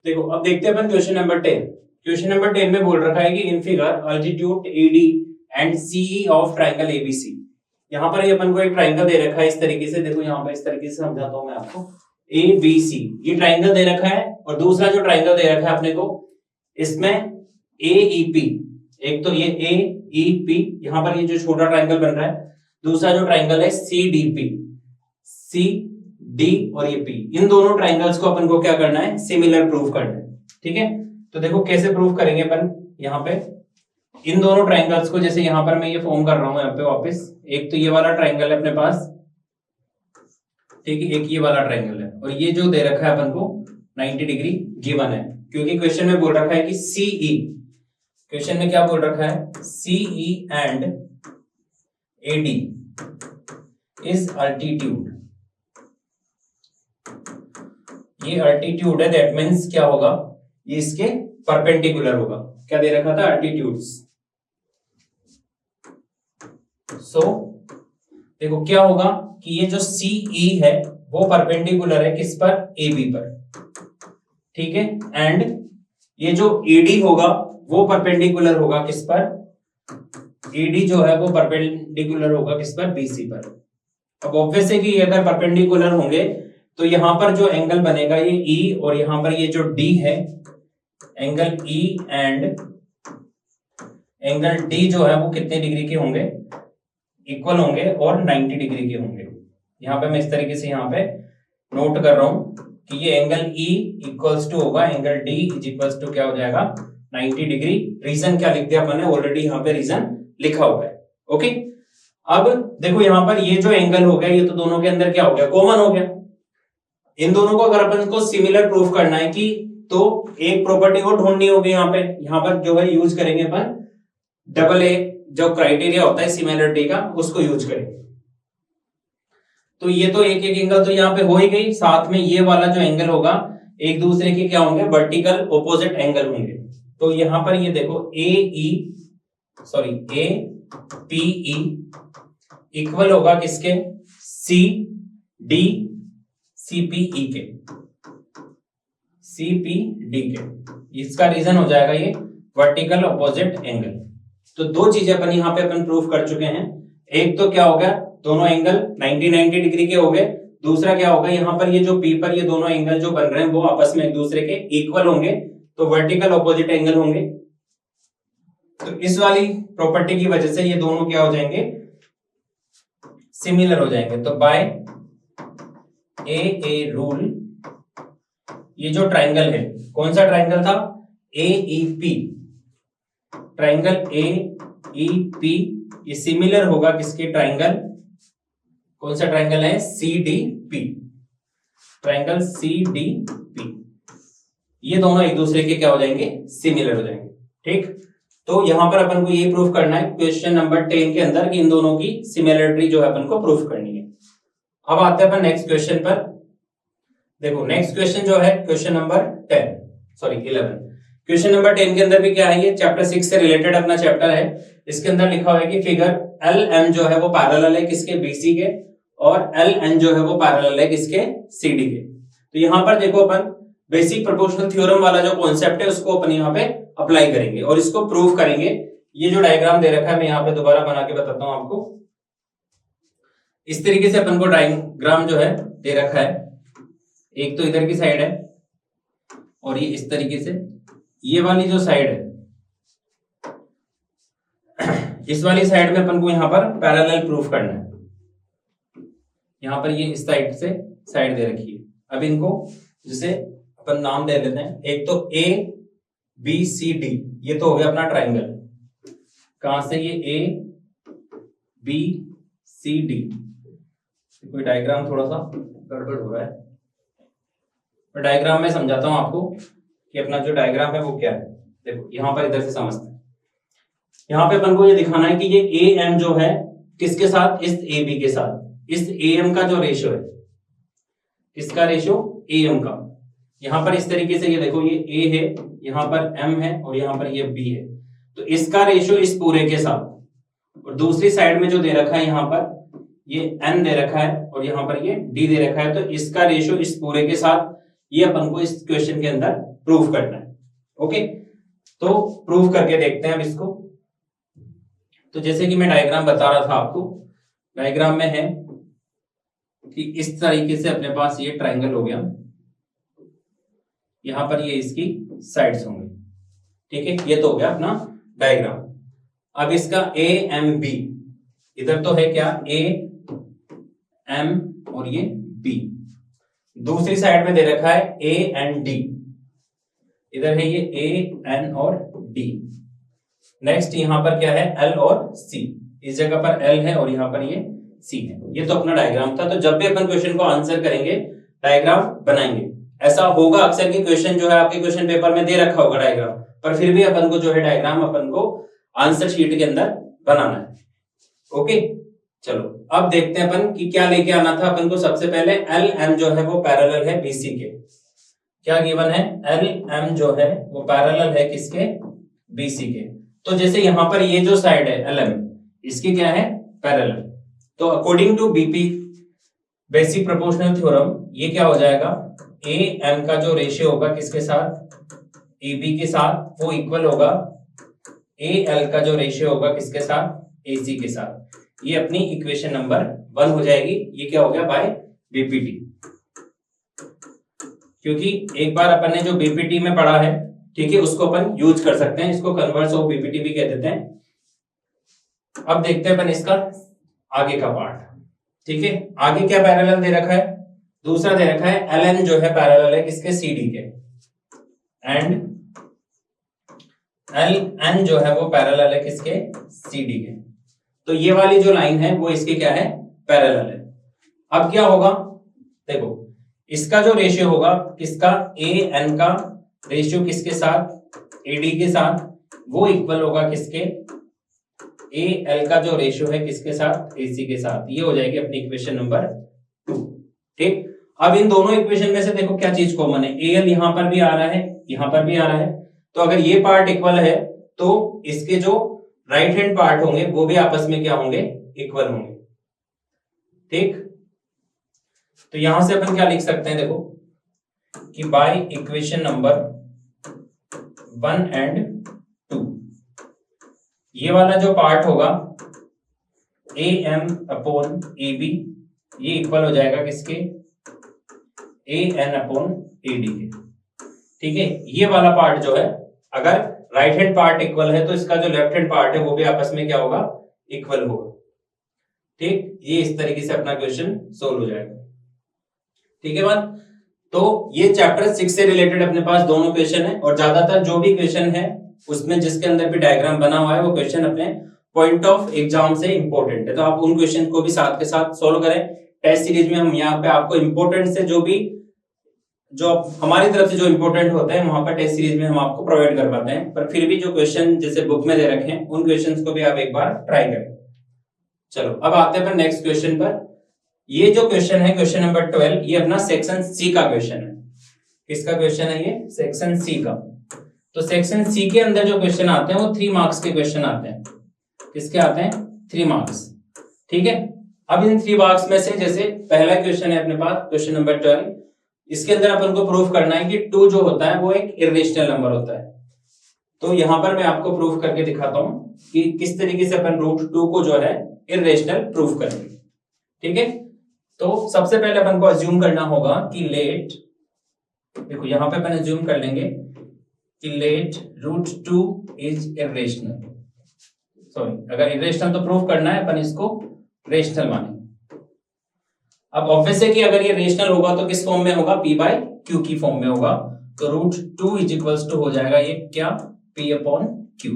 देखो अब देखते हैं अपन क्वेश्चन नंबर 10। क्वेश्चन नंबर 10 में बोल रखा है कि in figure altitude AD and CE of triangle ABC. यहाँ पर ये अपन को एक ट्राइंगल दे रखा है इस तरीके से, देखो यहाँ पर इस तरीके से समझाता हूं मैं आपको। ए बी सी ये ट्राइंगल दे रखा है, और दूसरा जो ट्राइंगल दे रखा है अपने को, इसमें ए ई पी, एक तो ये ए ई पी, यहाँ पर ये जो छोटा ट्राइंगल बन रहा है, दूसरा जो ट्राइंगल है C D P, C D और ये पी, इन दोनों ट्राइंगल्स को अपन को क्या करना है, सिमिलर प्रूफ करना है। ठीक है, तो देखो कैसे प्रूफ करेंगे अपन। यहाँ पे इन दोनों ट्राइंगल्स को, जैसे यहाँ पर मैं ये फॉर्म कर रहा हूं यहाँ पे वापस, एक तो ये वाला ट्राइंगल है अपने पास, ठीक है, एक ये वाला ट्राइंगल है, और ये जो दे रखा है अपन को 90 डिग्री गिवन है, क्योंकि क्वेश्चन में बोल रखा है कि सीई, क्वेश्चन में क्या बोल रखा है, CE and AD is altitude. ये अल्टीट्यूड है, दैट मीन्स क्या होगा, ये इसके परपेंडिकुलर होगा। क्या दे रखा था, अल्टीट्यूड्स। सो देखो क्या होगा कि ये जो सीई है वो परपेंडिकुलर है किस पर, AB पर, ठीक है, एंड ये जो AD होगा वो परपेंडिकुलर होगा किस पर, AD जो है वो परपेंडिकुलर होगा किस पर, BC पर। अब ऑब्वियस है कि अगर परपेंडिकुलर होंगे तो यहां पर जो एंगल बनेगा ये E, और यहां पर ये जो D है, angle E and angle D जो है वो कितने डिग्री के होंगे, इक्वल होंगे और 90 डिग्री के होंगे। यहां पे मैं इस तरीके से यहाँ पे नोट कर रहा हूं कि ये एंगल E इक्वल्स टू होगा angle D is equals to क्या हो जाएगा, 90 डिग्री। रीजन क्या लिख दिया अपन ने, ऑलरेडी यहाँ पे रीजन लिखा हुआ है। ओके, अब देखो यहाँ पर ये जो एंगल हो गया, ये तो दोनों के अंदर क्या हो गया, कॉमन हो गया। इन दोनों को अगर अपन को सिमिलर प्रूफ करना है कि, तो एक प्रॉपर्टी को ढूंढनी होगी यहाँ पे, यहाँ पर जो है यूज करेंगे अपन डबल ए, जो क्राइटेरिया होता है सिमिलरिटी का, उसको यूज करेंगे। तो ये तो एक एक एंगल तो यहाँ पे हो ही गई, साथ में ये वाला जो एंगल होगा एक दूसरे के क्या होंगे, वर्टिकल ऑपोजिट एंगल होंगे। तो यहाँ पर ये देखो ए पी ई इक्वल होगा किसके, C D C P E के, सी पी डी के। इसका रीजन हो जाएगा ये वर्टिकल ऑपोजिट एंगल। तो दो चीजें अपन यहाँ पे अपन प्रूफ कर चुके हैं। एक तो क्या हो गया, दोनों एंगल 90 डिग्री के हो गए। दूसरा क्या होगा, यहाँ पर ये जो P पर ये दोनों एंगल जो बन रहे हैं वो आपस में एक दूसरे के इक्वल होंगे, तो वर्टिकल ऑपोजिट एंगल होंगे। तो इस वाली प्रॉपर्टी की वजह से ये दोनों क्या हो जाएंगे, सिमिलर हो जाएंगे। तो बाय ए रूल, ये जो ट्राइंगल है, कौन सा ट्राइंगल था, AEP, ट्राइंगल AEP, ये सिमिलर होगा किसके, ट्राइंगल, कौन सा ट्राइंगल है, CDP, ट्राइंगल CDP। ये दोनों एक दूसरे के क्या हो जाएंगे, सिमिलर हो जाएंगे। ठीक, तो यहां पर अपन को ये प्रूफ करना है क्वेश्चन नंबर 10 के अंदर कि इन दोनों की सिमिलरिटी जो है अपन को प्रूफ करनी है। अब आते हैं अपन नेक्स्ट क्वेश्चन पर। देखो नेक्स्ट क्वेश्चन जो है क्वेश्चन नंबर 11। क्वेश्चन नंबर 10 के अंदर भी क्या है, ये चैप्टर 6 से रिलेटेड अपना चैप्टर है। इसके अंदर लिखा हुआ है कि फिगर LM जो है वो पैरेलल है किसके, BC के, और LN जो है वो पैरेलल है किसके, CD के। तो यहां पर देखो अपन बेसिक प्रोपोर्शनल थ्योरम वाला जो कॉन्सेप्ट है उसको अपन यहाँ पे अप्लाई करेंगे और इसको प्रूव करेंगे। ये जो डायग्राम दे रखा है मैं यहाँ पे दोबारा बना के बताता हूं आपको। इस तरीके से अपन को डायग्राम जो है दे रखा है, एक तो इधर की साइड है और ये इस तरीके से, ये वाली जो साइड है, इस वाली साइड में अपन को यहाँ पर पैरेलल प्रूफ करना है। यहाँ पर ये इस साइड से साइड दे रखी है। अब इनको जैसे अपन नाम दे लेते हैं, एक तो ABCD, ये तो हो गया अपना ट्राइंगल। कहां से, ये ABCD, कोई डायग्राम थोड़ा सा गड़बड़ हो रहा है, और डायग्राम में समझाता हूं आपको कि अपना जो डायग्राम है वो क्या है। देखो यहां पर इधर से समझते हैं। यहां पे अपन को ये दिखाना है कि ये AM जो है किसके साथ, इस AB के साथ, इस AM का जो रेशियो है, किसका रेशियो, AM का। यहां पर इस तरीके से ये देखो, ये A है, यहां पर M है और यहां पर ये B है, तो इसका रेशियो इस पूरे के साथ, और दूसरी साइड में जो दे रखा है यहाँ पर ये N दे रखा है और यहाँ पर ये D दे रखा है, तो इसका रेशियो इस पूरे के साथ ये अपन को इस क्वेश्चन के अंदर प्रूफ करना है। ओके, तो प्रूफ करके देखते हैं अब इसको। तो जैसे कि मैं डायग्राम बता रहा था आपको, डायग्राम में है कि इस तरीके से अपने पास ये ट्राइंगल हो गया, यहां पर ये इसकी साइड्स होंगे, ठीक है, ये तो हो गया अपना डायग्राम। अब इसका ए एम बी, इधर तो है क्या ए एम और ये बी, दूसरी साइड में दे रखा है ए एंड डी, इधर है ये ए एन और डी। नेक्स्ट यहां पर क्या है एल और सी, इस जगह पर एल है और यहां पर ये सी है। ये तो अपना डायग्राम था। तो जब भी अपन क्वेश्चन को आंसर करेंगे डायग्राम बनाएंगे। ऐसा होगा अक्सर कि क्वेश्चन जो है आपके क्वेश्चन पेपर में दे रखा होगा डायग्राम, पर फिर भी अपन को जो है डायग्राम अपन को आंसर शीट के अंदर बनाना है। ओके, चलो अब देखते हैं अपन कि क्या लेके आना था अपन को। सबसे पहले एल एम जो है वो पैरेलल है बीसी के। क्या गिवन है, एल एम जो है वो पैरेलल है किसके, बीसी के। तो जैसे यहां पर ये जो साइड है एल एम, इसकी क्या है पैरेलल, तो according to BP basic proportional theorem ये क्या हो जाएगा, ए एम का जो रेशियो होगा किसके साथ, ए बी के साथ, वो इक्वल होगा ए एल का जो रेशियो होगा किसके साथ, ए सी के साथ। ये अपनी इक्वेशन नंबर 1 हो जाएगी। ये क्या हो गया बाय बीपीटी, क्योंकि एक बार अपन ने जो बीपीटी में पढ़ा है, ठीक है, उसको अपन यूज कर सकते हैं, इसको कन्वर्स ऑफ बीपीटी भी कह देते हैं। अब देखते हैं अपन इसका आगे का पार्ट, ठीक है। आगे क्या पैरेलल दे रखा है, दूसरा दे रखा है एल एन जो है पैरेलल है किसके, सी डी के, एंड एल एन जो है वो पैरेलल है किसके, सी डी के। तो ये वाली जो लाइन है वो इसके क्या है, पैरेलल है। अब क्या होगा, देखो इसका जो रेशियो होगा किसका, ए एन का रेशियो किसके साथ, ए डी के साथ, वो इक्वल होगा किसके, ए एल का जो रेशियो है किसके साथ, ए सी के साथ। ये हो जाएगी अपनी इक्वेशन नंबर 2, ठीक। अब इन दोनों इक्वेशन में से देखो क्या चीज कॉमन है, ए एल यहां पर भी आ रहा है, यहां पर भी आ रहा है। तो अगर ये पार्ट इक्वल है तो इसके जो राइट हैंड पार्ट होंगे वो भी आपस में क्या होंगे, इक्वल होंगे, ठीक। तो यहां से अपन क्या लिख सकते हैं, देखो कि बाय इक्वेशन नंबर 1 एंड 2 ये वाला जो पार्ट होगा A M upon A B, ये इक्वल हो जाएगा किसके, A N upon A D के, ठीक है। ये वाला पार्ट जो है अगर राइट हैंड पार्ट इक्वल है तो इसका जो लेफ्ट हैंड पार्ट है वो भी आपस में क्या होगा, इक्वल होगा, ठीक। ये इस तरीके से अपना क्वेश्चन सोल्व हो जाएगा, ठीक है बात। तो ये चैप्टर 6 से रिलेटेड अपने पास दोनों क्वेश्चन है, और ज्यादातर जो भी क्वेश्चन है उसमें जिसके अंदर भी डायग्राम बना हुआ है वो क्वेश्चन अपने पॉइंट ऑफ एग्जाम से इंपॉर्टेंट है, तो आप उन क्वेश्चन को भी साथ के साथ सोल्व करें। टेस्ट सीरीज में हम यहाँ पे आपको इंपॉर्टेंट से जो हमारी तरफ से जो इंपॉर्टेंट होते हैं वहां पर टेस्ट सीरीज में हम आपको प्रोवाइड कर पाते हैं, पर फिर भी जो क्वेश्चन जैसे बुक में दे रखे हैं उन क्वेश्चंस को भी आप एक बार ट्राई करें। चलो अब आते हैं नेक्स्ट क्वेश्चन पर। ये जो क्वेश्चन है क्वेश्चन नंबर 12, ये अपना सेक्शन सी का क्वेश्चन है। किसका क्वेश्चन है ये, सेक्शन सी का। तो सेक्शन सी के अंदर जो क्वेश्चन आते हैं वो 3 मार्क्स के क्वेश्चन आते हैं। किसके आते हैं, 3 मार्क्स, ठीक है। अब इन 3 मार्क्स में से जैसे पहला क्वेश्चन है अपने पास क्वेश्चन नंबर 12, इसके अंदर अपन को प्रूफ करना है कि 2 जो होता है वो एक इरेशनल नंबर होता है। तो यहां पर मैं आपको प्रूफ करके दिखाता हूं कि किस तरीके से अपन √2 को जो है इरेशनल प्रूफ करेंगे, ठीक है। तो सबसे पहले अपन को अज्यूम करना होगा कि लेट, देखो यहां पे अपन अज्यूम कर लेंगे कि लेट √2 इज इरेशनल। सॉरी, अगर इरेशनल तो प्रूफ करना है अपन इसको रेशनल मानेंगे। अब ऑब्वियस है कि अगर ये रेशनल होगा तो किस फॉर्म में होगा, p/q की फॉर्म में होगा। तो √2 इज इक्वल्स टू हो जाएगा ये क्या, p/q।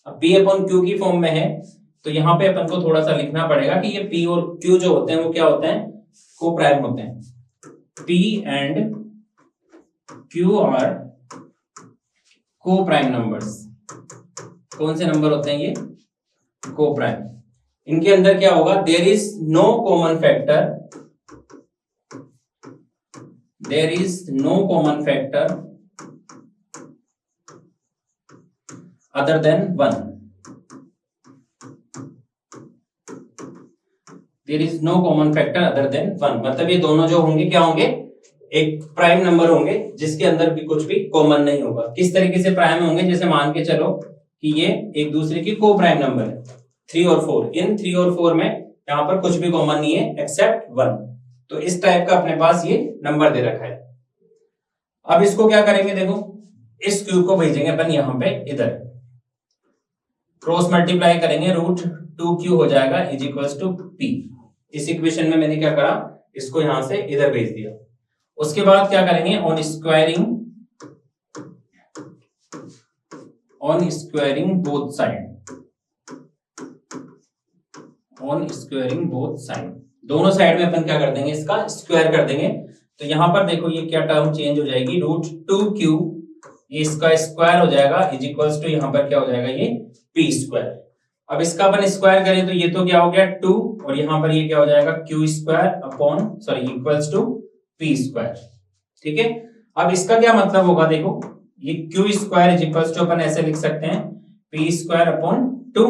अब p/q की फॉर्म में है तो यहां पे अपन को थोड़ा सा लिखना पड़ेगा कि ये p और q जो होते हैं वो क्या होते हैं, को प्राइम होते हैं। p एंड q आर को प्राइम नंबर्स। कौन से नंबर होते हैं ये, को प्राइम। इनके अंदर क्या होगा, there is no common factor, there is no common factor other than 1। There is no common factor other than 1, मतलब ये दोनों जो होंगे क्या होंगे, एक प्राइम नंबर होंगे जिसके अंदर भी कुछ भी कॉमन नहीं होगा। किस तरीके से प्राइम होंगे, जैसे मान के चलो कि ये एक दूसरे की को प्राइम नंबर है 3 और 4, इन 3 और 4 में यहाँ पर कुछ भी कॉमन नहीं है एक्सेप्ट 1। तो इस टाइप का अपने पास ये नंबर दे रखा है। अब इसको क्या करेंगे, देखो इस क्यूब को भेजेंगे अपन यहाँ पे इधर, क्रॉस मल्टीप्लाई करेंगे, √2q हो जाएगा इज इक्वल्स टू p। इस इक्वेशन में मैंने क्या करा, इसको यहां से इधर भेज दिया। उसके बाद क्या करेंगे, ऑन स्क्वायरिंग बोथ साइड, दोनों साइड में अपन क्या कर देंगे, इसका स्क्वायर कर देंगे। तो यहां पर देखो ये क्या टर्म चेंज हो जाएगी, √2q, ये इसका स्क्वायर हो जाएगा इज इक्वल्स टू यहां पर क्या हो जाएगा, ये p स्क्वायर। अब इसका अपन स्क्वायर करें तो ये तो क्या हो गया 2, और यहां पर ये क्या हो जाएगा q square upon equals to p square. ठीक है, अब इसका क्या मतलब होगा, देखो ये q square is equals to अपन ऐसे लिख सकते हैं p स्क्वायर अपॉन 2।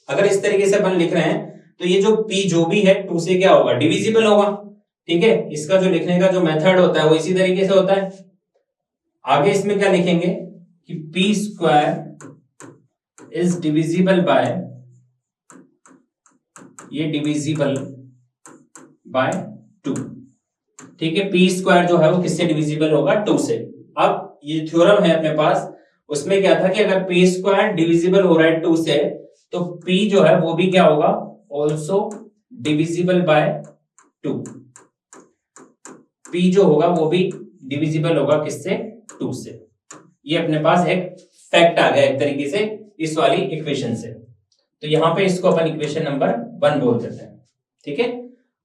अगर इस तरीके से अपन लिख रहे हैं तो ये जो p जो भी है 2 से क्या होगा, डिविजिबल होगा। ठीक है, इसका जो लिखने का जो मेथड होता है वो इसी तरीके से होता है। आगे इसमें क्या लिखेंगे कि p square is divisible by, ये डिविजिबल बाय 2। ठीक है, p स्क्वायर जो है वो किससे डिविजिबल होगा, 2 से। अब ये थ्योरम है अपने पास, उसमें क्या था कि अगर p स्क्वायर डिविजिबल हो रहा है 2 से, तो p जो है वो भी क्या होगा, ऑल्सो डिविजिबल बाय 2। p जो होगा वो भी डिविजिबल होगा किससे, 2 से। ये अपने पास एक फैक्ट आ गया एक तरीके से इस वाली इक्वेशन से। तो यहां पे इसको अपन इक्वेशन नंबर 1 बोल देते हैं। ठीक है,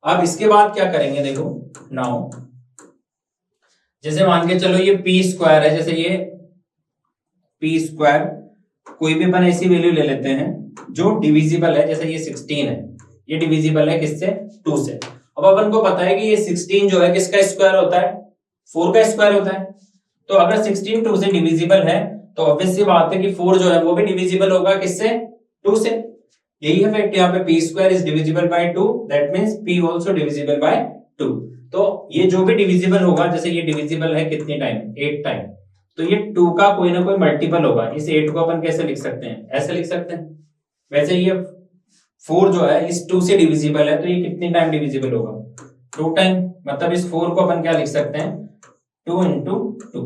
अब इसके बाद क्या करेंगे, देखो नाउ जैसे मान के चलो ये p स्क्वायर है, जैसे ये p स्क्वायर कोई भी अपन ऐसी वैल्यू ले लेते हैं जो डिविजिबल है, जैसे ये 16 है, ये डिविजिबल है किससे, 2 से। अब अपन को पता है कि ये 16 जो है किसका स्क्वायर होता है, 4 का स्क्वायर होता है। तो अगर 16 2 से डिविजिबल है तो ऑब्वियस सी बात है कि 4 जो है वो भी डिविजिबल होगा किससे, 2 से। यही है फैक्ट, यहाँ पे p square is divisible by 2, that means p also divisible by 2। तो ये जो भी डिविजिबल होगा, जैसे ये डिविजिबल है कितने टाइम, 8 टाइम, तो ये 2 का कोई ना कोई मल्टीपल होगा। इस 8 को अपन कैसे लिख सकते हैं, ऐसे लिख सकते हैं। वैसे ये 4 जो है इस 2 से डिविजिबल है, तो ये कितने टाइम डिविजिबल होगा, 2 टाइम। मतलब इस 4 को अपन क्या लिख सकते हैं, 2 into 2।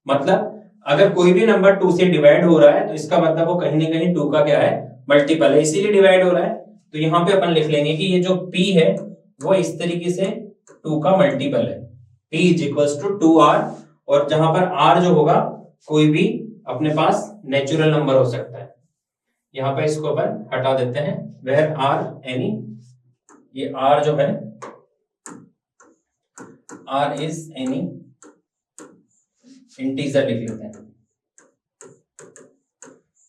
मतलब अगर कोई भी नंबर 2 से डिवाइड हो रहा है तो इसका मतलब वो कहीं ना कहीं 2 का क्या है, मल्टीपल है, इसीलिए डिवाइड हो रहा है। तो यहां पे अपन लिख लेंगे कि ये जो p है वो इस तरीके से 2 का मल्टीपल है, p is equals to 2r। और जहां पर r जो होगा कोई भी अपने पास नेचुरल नंबर हो सकता है। यहां पे इसको अपन हटा देते हैं, वेयर r एनी, ये r जो है r इज एनी इंटीजर लिख लेते हैं,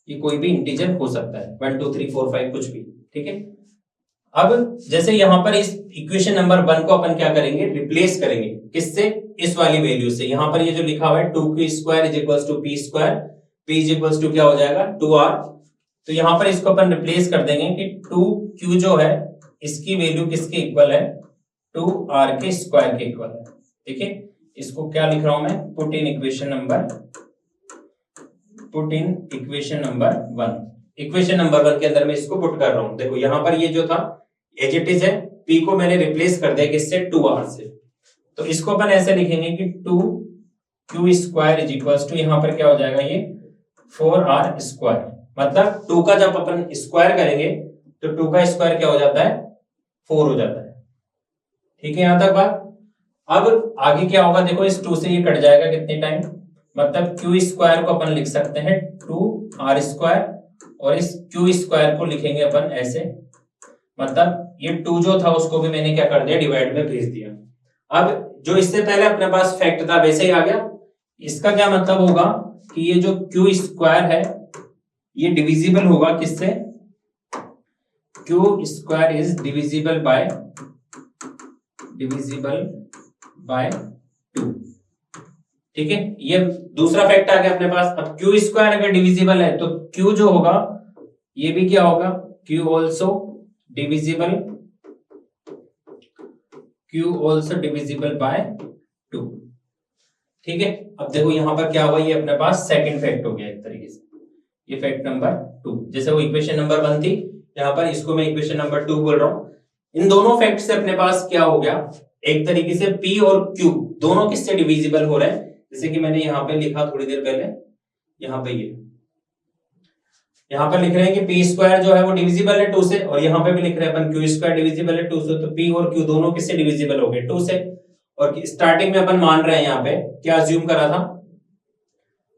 ये कोई भी इंटीजर हो सकता है, 1 2 3 4 5 कुछ भी। ठीक है, अब जैसे यहां पर इस इक्वेशन नंबर 1 को अपन क्या करेंगे, रिप्लेस करेंगे किससे, इस वाली वैल्यू से। यहां पर ये जो लिखा हुआ है 2q square is equals to p square, p is equals to क्या हो जाएगा, 2r। तो यहां पर इसको अपन रिप्लेस कर देंगे कि 2q जो है इसकी वैल्यू किसके इक्वल है, 2r के स्क्वायर के इक्वल है। ठीक है, इसको क्या लिख रहा हूं मैं, put in equation number 1। Equation number 1 के अंदर मैं इसको पुट कर रहा हूं। देखो यहां पर ये जो था एज इट इज है, p को मैंने रिप्लेस कर दिया किससे, 2r से। तो इसको अपन ऐसे लिखेंगे कि 2q square is equals to, यहां पर क्या हो जाएगा, ये 4r स्क्वायर। मतलब 2 का जब अपन स्क्वायर करेंगे तो 2 का स्क्वायर क्या हो जाता है, 4 हो जाता है। ठीक है, यहां तक बात। अब आगे क्या होगा, देखो इस 2 से ये कट जाएगा कितने टाइम, मतलब q स्क्वायर को अपन लिख सकते हैं 2r स्क्वायर, और इस q स्क्वायर को लिखेंगे अपन ऐसे, मतलब ये 2 जो था उसको भी मैंने क्या कर दिया, डिवाइड में भेज दिया। अब जो इससे पहले अपने पास फैक्ट था वैसे ही आ गया। इसका क्या मतलब होगा कि ये जो q स्क्वायर है ये डिविजिबल होगा किससे, q square is divisible by 2। ठीक है, ये दूसरा फैक्ट आ गया अपने पास। अब q स्क्वायर अगर डिविजिबल है तो q जो होगा ये भी क्या होगा, q ऑल्सो डिविजिबल बाय 2। ठीक है, अब देखो यहां पर क्या हुआ, ये अपने पास सेकंड फैक्ट हो गया एक तरीके से, ये फैक्ट नंबर 2। जैसे वो इक्वेशन नंबर 1 थी, यहां पर इसको मैं इक्वेशन नंबर 2 बोल रहा हूं। इन दोनों फैक्ट से अपने पास क्या हो गया, एक तरीके से P और Q दोनों किससे डिविजिबल हो रहे हैं। जैसे कि मैंने यहां पे लिखा थोड़ी देर पहले, यहां पे ये यहां पर लिख रहे हैं कि पी स्क्वायर जो है वो डिविजिबल है 2 से, और यहां पे भी लिख रहे हैं अपन क्यू स्क्वायर डिविजिबल है 2 से। तो पी और क्यू दोनों किससे डिविजिबल हो गए, 2 से। और स्टार्टिंग में अपन मान रहे हैं यहां पे क्या अज्यूम करा था,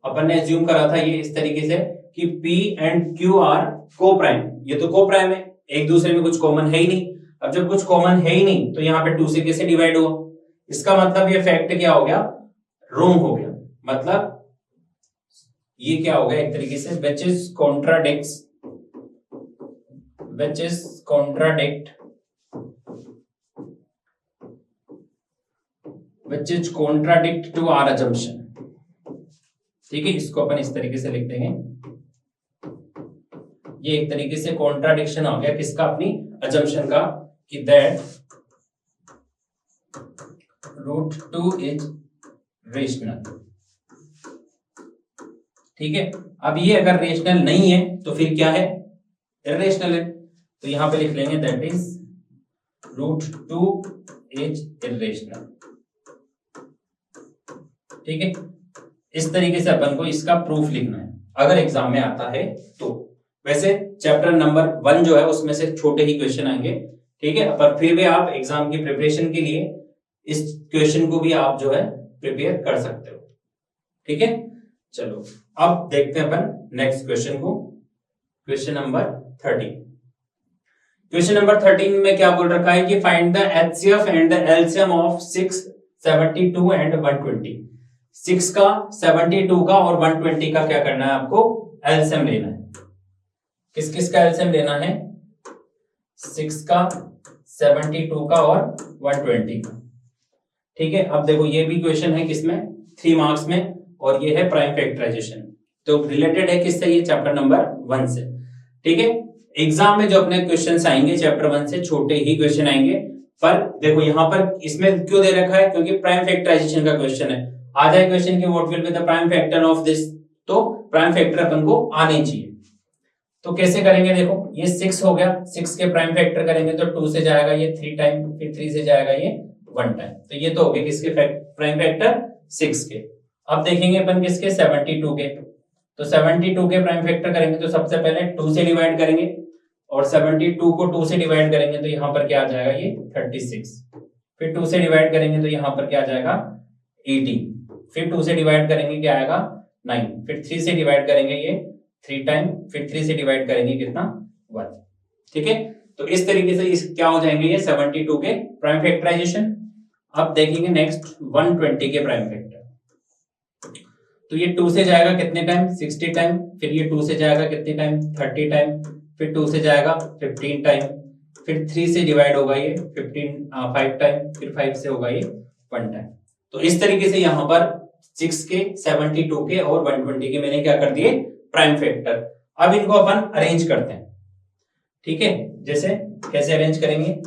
अपन ने अज्यूम करा था ये इस तरीके से कि P एंड Q आर को प्राइम। ये तो को प्राइम है, एक दूसरे में कुछ कॉमन है ही नहीं। अब जब कुछ कॉमन है ही नहीं तो यहाँ पे 2 से कैसे डिवाइड हुआ, इसका मतलब ये फैक्ट क्या हो गया, रोंग हो गया। मतलब ये क्या हो गया एक तरीके से which is contradict to our assumption। ठीक है, इसको अपन इस तरीके से लिख देंगे, ये एक तरीके से कॉन्ट्राडिक्शन हो गया किसका, अपनी अजम्पशन का, कि दैट √2 इज रेशनल। ठीक है, अब ये अगर रेशनल नहीं है तो फिर क्या है, इर्रेशनल है। तो यहां पे लिख लेंगे दैट इज √2 इज इर्रेशनल। ठीक है, इस तरीके से अपन को इसका प्रूफ लिखना है अगर एग्जाम में आता है तो। वैसे चैप्टर नंबर 1 जो है उसमें से छोटे ही क्वेश्चन आएंगे। ठीक है, पर फिर भी आप एग्जाम की प्रिपरेशन के लिए इस क्वेश्चन को भी आप जो है प्रिपेयर कर सकते हो। ठीक है, चलो अब देखते हैं अपन नेक्स्ट क्वेश्चन को, क्वेश्चन नंबर 13। क्वेश्चन नंबर 13 में क्या बोल रखा है कि find the HCF and the LCM of 6, 72 and 120। 6 का, 72 का और 120 का क्या करना है आपको, एलसीएम लेना है। किस किस का एलसीएम लेना है, 6 का, 72 का और 120 का। ठीक है, अब देखो ये भी क्वेश्चन है किसमें, 3 मार्क्स में, और ये है प्राइम फैक्टराइजेशन। तो रिलेटेड है किससे, ये चैप्टर नंबर 1 से। ठीक है, एग्जाम में जो अपने क्वेश्चंस आएंगे चैप्टर 1 से छोटे ही क्वेश्चन आएंगे। पर देखो यहां पर इसमें क्यों दे रखा है, क्योंकि प्राइम फैक्टराइजेशन का क्वेश्चन है। आ जाए क्वेश्चन की what will be the prime factor of this, तो प्राइम फैक्टर अपन को आने चाहिए। तो कैसे करेंगे, देखो ये 6 हो गया, 6 के प्राइम फैक्टर करेंगे तो 2 से जाएगा ये 3 टाइम, फिर 3 से जाएगा ये 1 टाइम। तो ये तो हो गए किसके प्राइम फैक्टर, 6 के। अब देखेंगे अपन किसके, 72 के। तो 72 के प्राइम फैक्टर करेंगे तो सबसे पहले 2 से डिवाइड करेंगे, और 72 को 2 से डिवाइड करेंगे तो यहाँ पर क्या आ जाएगा, ये 36। फिर 2 से डिवाइड करेंगे तो यहाँ पर क्या आ जाएगा, 18। फिर 2 से डिवाइड करेंगे क्या आएगा, 9। फिर 3 से डिवाइड करेंगे ये 3 टाइम, फिर 3 से डिवाइड करेंगे कितना, 1। ठीक है, तो इस तरीके से इस क्या हो जाएंगे ये 72 के प्राइम फैक्टराइजेशन। अब देखेंगे नेक्स्ट 120 के प्राइम फैक्टर। तो ये 2 से जाएगा कितने टाइम, 60 टाइम। फिर ये 2 से जाएगा कितने टाइम, 30 टाइम। फिर 2 से जाएगा 15 टाइम। फिर 3 से डिवाइड होगा ये 5 टाइम। फिर 5 से होगा ये 1 टाइम। तो इस तरीके से यहाँ पर 6 के, 72 के और 120 के मैंने क्या कर दिए, प्राइम फैक्टर। अब इनको अपन अरेंज करते हैं। ठीक है, जैसे कैसे अरेंज करेंगे,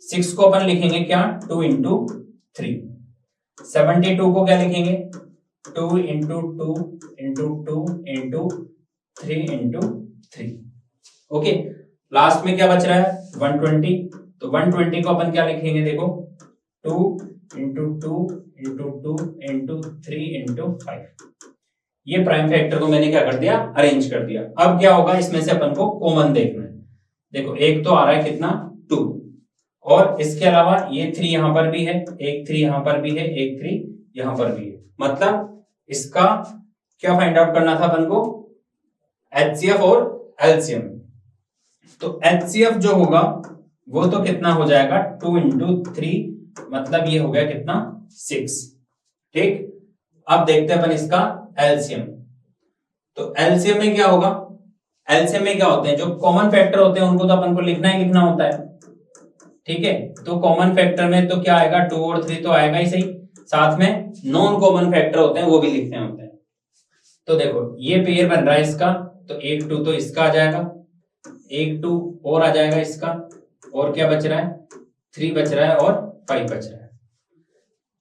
6 को अपन लिखेंगे क्या, 2 इंटू 3। 72 को क्या लिखेंगे, 2 into 2 into 2 into 3 into 3। Okay, last में क्या बच रहा है, 120। तो 120 को अपन क्या लिखेंगे, देखो 2 इंटू 2 इंटू 2 इंटू 3 इंटू 5। ये प्राइम फैक्टर को मैंने क्या कर दिया, अरेंज कर दिया। अब क्या होगा, इसमें से अपन को कॉमन देखना है। देखो एक तो आ रहा है कितना, 2, और इसके अलावा ये 3 यहां पर भी है, एक 3 यहां पर भी है, एक 3 यहां पर भी है। मतलब इसका क्या फाइंड आउट करना था अपन को, एचसीएफ और एलसीएम। तो एचसीएफ जो होगा वो तो कितना हो जाएगा, 2 इंटू 3, मतलब ये हो गया कितना, 6। ठीक, अब देखते हैं अपन इसका एलसीएम। तो एलसीएम में क्या होगा, एलसीएम में क्या होते हैं, जो कॉमन फैक्टर होते हैं उनको तो अपन को लिखना ही लिखना होता है। ठीक है, तो कॉमन फैक्टर में तो क्या आएगा, 2 और 3 तो आएगा ही सही, साथ में नॉन कॉमन फैक्टर होते हैं वो भी लिखने होते हैं। तो देखो ये पेयर बन रहा है इसका, तो 1 2 तो इसका आ जाएगा, 1 2 और आ जाएगा इसका, और क्या बच रहा है, 3 बच रहा है और 5 बच रहा है।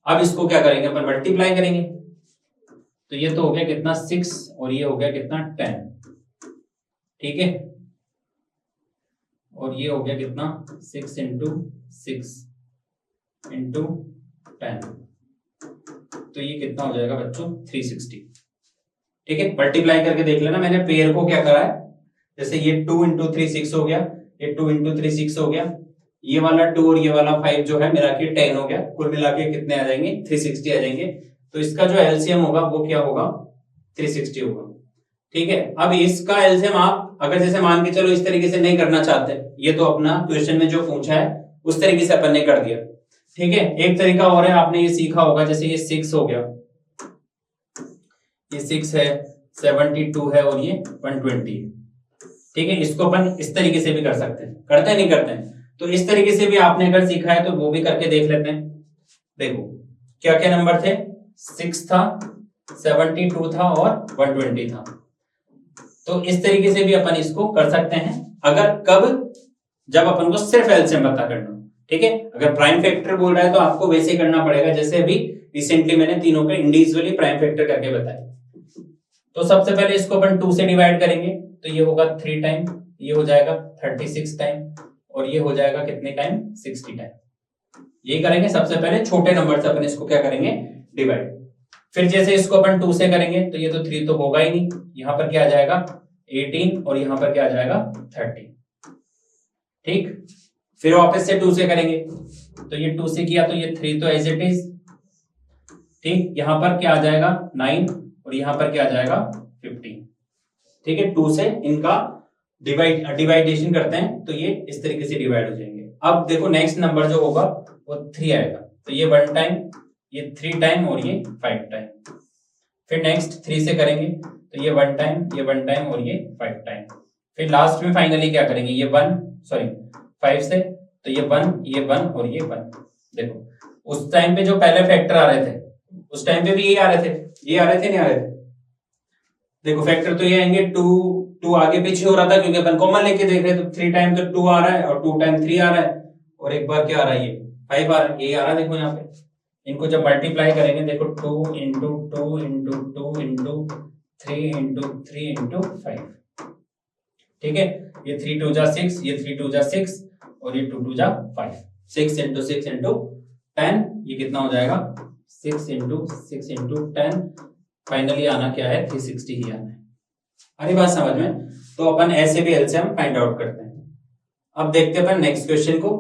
अब इसको क्या करेंगे अपन, मल्टीप्लाई करेंगे। तो ये तो हो गया कितना 6 और ये हो गया कितना 10, ठीक है। और ये हो गया कितना 6 इंटू 6 इंटू 10, तो ये कितना हो जाएगा बच्चों 360, ठीक है। मल्टीप्लाई करके देख लेना, मैंने पेयर को क्या करा है, जैसे ये 2 इंटू 3 6 हो गया, ये 2 इंटू 3 6 हो गया, ये वाला 2 और ये वाला 5 जो है मिला के 10 हो गया, कुल मिला के कितने आ जाएंगे 360 आ जाएंगे। तो इसका जो एलसीएम होगा वो क्या होगा 360 होगा, ठीक है। अब इसका एलसीएम आप अगर जैसे मान के चलो इस तरीके से नहीं करना चाहते, ये तो अपना क्वेश्चन में जो पूछा है उस तरीके से अपन ने कर दिया, ठीक है। एक तरीका और है, आपने ये सीखा होगा, जैसे ये 6 हो गया, ये 6 है, 72 है और ये 120 है, ठीक है। इसको अपन इस तरीके से भी कर सकते हैं, करते हैं नहीं करते हैं, तो इस तरीके से भी आपने अगर सीखा है तो वो भी करके देख लेते हैं। देखो क्या क्या नंबर थे, 6 था, 72 था और 120 था। तो इस तरीके से भी अपन इसको कर सकते हैं, अगर कब, जब अपन को सिर्फ एलसीएम पता करना, ठीक है। अगर प्राइम फैक्टर बोल रहा है तो आपको वैसे ही करना पड़ेगा जैसे अभी रिसेंटली मैंने तीनों के इंडिविजुअली प्राइम फैक्टर करके बताया। तो सबसे पहले इसको अपन 2 से डिवाइड करेंगे, तो ये होगा 3 टाइम, ये हो जाएगा 36 टाइम और ये हो जाएगा कितने टाइम 60 टाइम। ये करेंगे सबसे पहले छोटे नंबर से अपन इसको क्या करेंगे डिवाइड। फिर जैसे इसको अपन 2 से करेंगे तो ये तो 3 तो होगा ही नहीं, यहाँ पर क्या आ जाएगा 18 और यहाँ पर क्या आ जाएगा 30, ठीक। फिर वापस से 2 से करेंगे तो ये 2 से किया तो ये 3 तो एज इट इज, ठीक। यहाँ पर क्या आ जाएगा 9 और यहाँ पर क्या आ जाएगा 15, ठीक है। 2 से इनका डिवाइडेशन करते हैं तो ये इस तरीके से डिवाइड हो जाएंगे। अब देखो नेक्स्ट नंबर जो होगा वो 3 आएगा, तो ये 1 टाइम, ये 3 टाइम और ये 5 टाइम। फिर नेक्स्ट 3 से करेंगे तो ये 1 टाइम, ये 1 टाइम और ये 5 टाइम। फिर लास्ट में फाइनली क्या करेंगे, ये 5 से तो ये 1 और ये 1। देखो उस टाइम पे जो पहले फैक्टर आ रहे थे उस टाइम पे भी ये आ रहे थे, ये आ रहे थे नहीं आ रहे थे। देखो फैक्टर तो ये आएंगे 2 आगे पीछे हो रहा था क्योंकि अपन कॉमन लेके देख रहे हैं, तो 3 टाइम तो 2 आ रहा है और 2 टाइम 3 आ रहा है और एक बार क्या आ रहा है ये 5 आ रहा है, ये आ रहा है। देखो यहाँ पे इनको जब मल्टीप्लाई करेंगे देखो 2 into 2 into 2 into 3 into 3 into 5, ठीक है। ये 3 2 जा 6, ये 3 2 जा 6 और ये 2 2 जा 5, 6 इंटू 6 इंटू 10, ये कितना हो जाएगा 6 इंटू 6 इंटू 10। फाइनली आना क्या है 360 ही आना है। अरे बात समझ में, तो अपन ऐसे भी एलसीएम फाइंड आउट करते हैं। अब देखते हैं अपन नेक्स्ट क्वेश्चन को।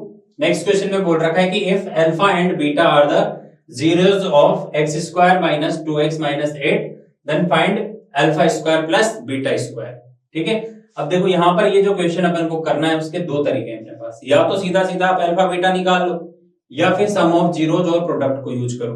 नेक्स्ट क्वेश्चन में बोल रखा है कि if alpha and beta are the zeros of x square minus 2x minus 8 then find alpha square plus beta square, ठीक है। अब देखो यहाँ पर ये जो क्वेश्चन अपन को करना है उसके 2 तरीके हैं अपने पास, या तो सीधा सीधा आप अल्फा बीटा निकाल लो या फिर सम ऑफ जीरोज और प्रोडक्ट को यूज करो।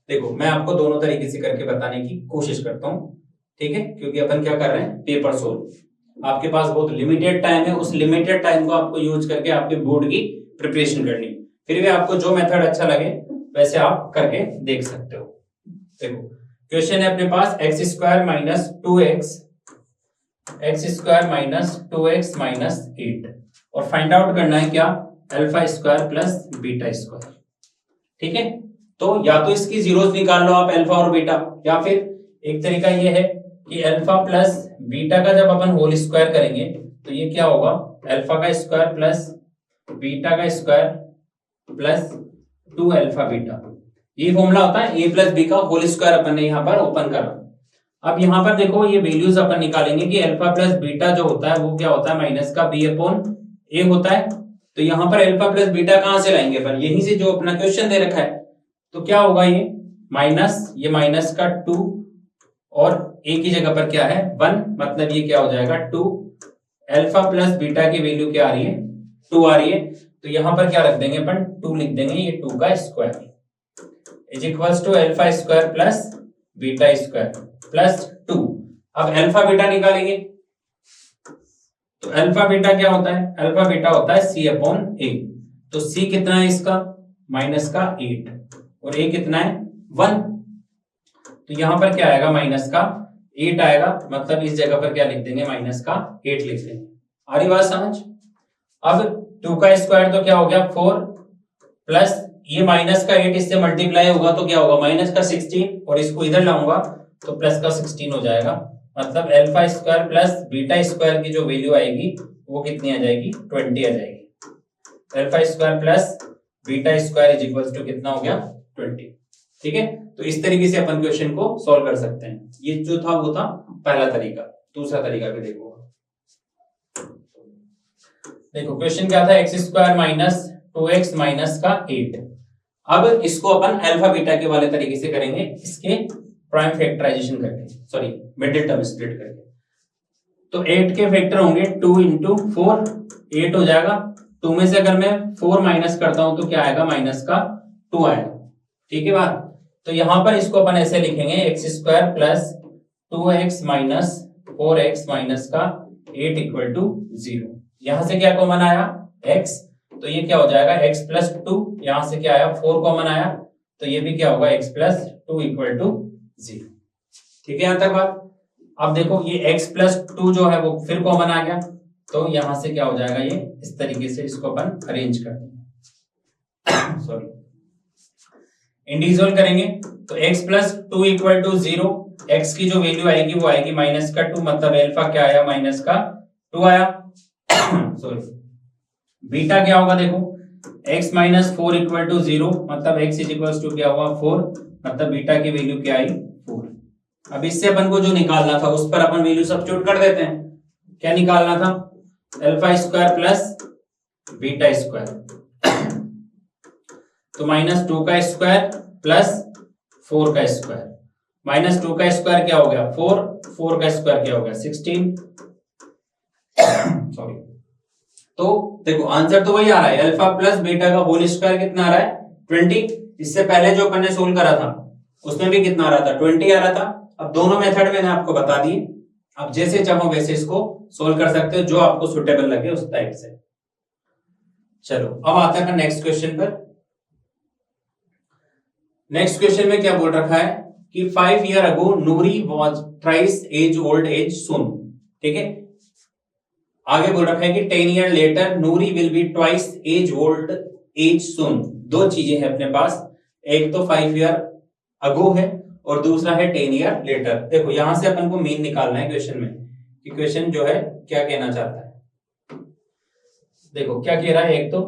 देखो मैं आपको दोनों तरीके से करके बताने की कोशिश करता हूँ, ठीक है, क्योंकि अपन क्या कर रहे हैं पेपर सोल्व। आपके पास बहुत लिमिटेड टाइम है, उस लिमिटेड टाइम को आपको यूज करके आपके बोर्ड की प्रिपरेशन करनी। फिर भी आपको जो मेथड अच्छा लगे वैसे आप करके देख सकते हो। देखो क्वेश्चन है अपने पास x square minus 2x minus 8 और फाइंड आउट करना है क्या alpha square plus beta square, ठीक है। तो या तो इसकी जीरोस निकाल लो आप अल्फा और बीटा, या फिर एक तरीका ये है कि अल्फा प्लस बीटा का जब अपन होल स्क्वायर करेंगे तो ये क्या होगा अल्फा का स्क्वायर प्लस बीटा का स्क्वायर प्लस 2 अल्फा बीटा। ये फॉर्मूला होता है a प्लस बी का होल स्क्वायर अपन ने यहाँ पर ओपन करा। अब यहाँ पर देखो ये वैल्यूज अपन निकालेंगे कि अल्फा प्लस बीटा जो होता है वो क्या होता है माइनस का b अपॉन a होता है। तो यहाँ पर अल्फा प्लस बीटा कहाँ से लाएंगे अपन, यहीं से जो अपना क्वेश्चन दे रखा है। तो क्या होगा ये माइनस का 2 और a की जगह पर क्या है 1, मतलब ये क्या हो जाएगा 2। अल्फा प्लस बीटा की वैल्यू क्या आ रही है 2 आ रही है, तो यहां पर क्या रख देंगे अपन 2 लिख देंगे, ये 2 का square is equals to alpha square plus beta square plus 2। अब अल्फा बीटा निकालेंगे तो अल्फा बीटा क्या होता है, अल्फा बीटा होता है c अपॉन a। तो c कितना है इसका माइनस का 8 और a कितना है 1, तो यहां पर क्या आएगा माइनस का 8 आएगा, मतलब इस जगह पर क्या लिख देंगे माइनस का 8 लिख देंगे। आ रही बात समझ। अब 2 का स्क्वायर तो क्या हो गया 4 प्लस ये माइनस का 8 इससे मल्टीप्लाई होगा तो क्या होगा माइनस का 16, और इसको इधर लाऊंगा तो प्लस का 16 हो जाएगा। मतलब alpha square plus beta square की जो वैल्यू आएगी वो कितनी आ जाएगी 20 आ जाएगी। Alpha square plus beta square is equal to कितना हो गया 20। ठीक है, तो इस तरीके से अपन क्वेश्चन को सॉल्व कर सकते हैं। ये जो था वो था पहला तरीका। दूसरा तरीका भी देखो। देखो क्वेश्चन क्या था, x square minus 2x minus का 8। अब इसको अपन अल्फा बीटा के वाले तरीके से करेंगे, इसके प्राइम फैक्टराइजेशन करके, सॉरी मिडिल टर्म स्प्लिट करके। तो 8 के फैक्टर होंगे 2 इंटू 4, 8 हो जाएगा। 2 में से अगर मैं 4 माइनस करता हूं तो क्या आएगा माइनस का 2 आएगा। ठीक है बात। तो यहां पर इसको अपन ऐसे लिखेंगे x square plus 2x minus 4x minus का 8 इक्वल टू 0। यहां से क्या कॉमन आया x, तो ये क्या हो जाएगा x प्लस 2। यहां से क्या आया 4 कॉमन आया, तो ये भी क्या होगा x प्लस 2 इक्वल टू 0। ठीक है यहां तक बात। अब देखो ये x प्लस 2 जो है वो फिर कॉमन आ गया, तो यहां से क्या हो जाएगा ये इस तरीके से इसको अपन अरेंज कर देंगे। सॉरी इंडिविजुअल करेंगे तो x plus 2 equal to 0, x की जो वैल्यू आएगी वो आएगी माइनस का 2, मतलब अल्फा क्या आया माइनस का 2 आया। सॉरी बीटा क्या होगा देखो x माइनस 4 इक्वल टू 0, मतलब x इज इक्वल टू क्या हुआ 4, मतलब बीटा की वैल्यू क्या आई 4। अब इससे अपन को जो निकालना था उस पर अपन वैल्यू सब्स्टिट्यूट कर देते हैं। क्या निकालना था, alpha square plus beta square, तो माइनस 2 का स्क्वायर प्लस 4 का स्क्वायर। माइनस 2 का स्क्वायर क्या हो गया 4, 4 का स्क्वायर क्या हो गया 16। सॉरी, तो देखो आंसर तो वही आ रहा है, अल्फा प्लस बीटा का होल स्क्वायर कितना आ रहा है 20। इससे पहले जो अपन ने सोल्व करा था उसमें भी कितना आ रहा था 20 आ रहा था। अब दोनों मेथड मैंने आपको बता दिए, आप जैसे चाहो वैसे इसको सोल्व कर सकते हो, जो आपको सुटेबल लगे उस टाइप से। चलो अब आता है नेक्स्ट क्वेश्चन पर। नेक्स्ट क्वेश्चन में क्या बोल रखा है कि 5 years ago Noori was thrice age old age soon। ठीक है, आगे बोल रखा है कि 10 years later Noori will be twice age old age soon। दो चीजें हैं अपने पास, एक तो 5 years ago है और दूसरा है 10 years later। देखो यहां से अपन को मीन निकालना है क्वेश्चन में कि क्वेश्चन जो है क्या कहना चाहता है। देखो क्या कह रहा है, एक तो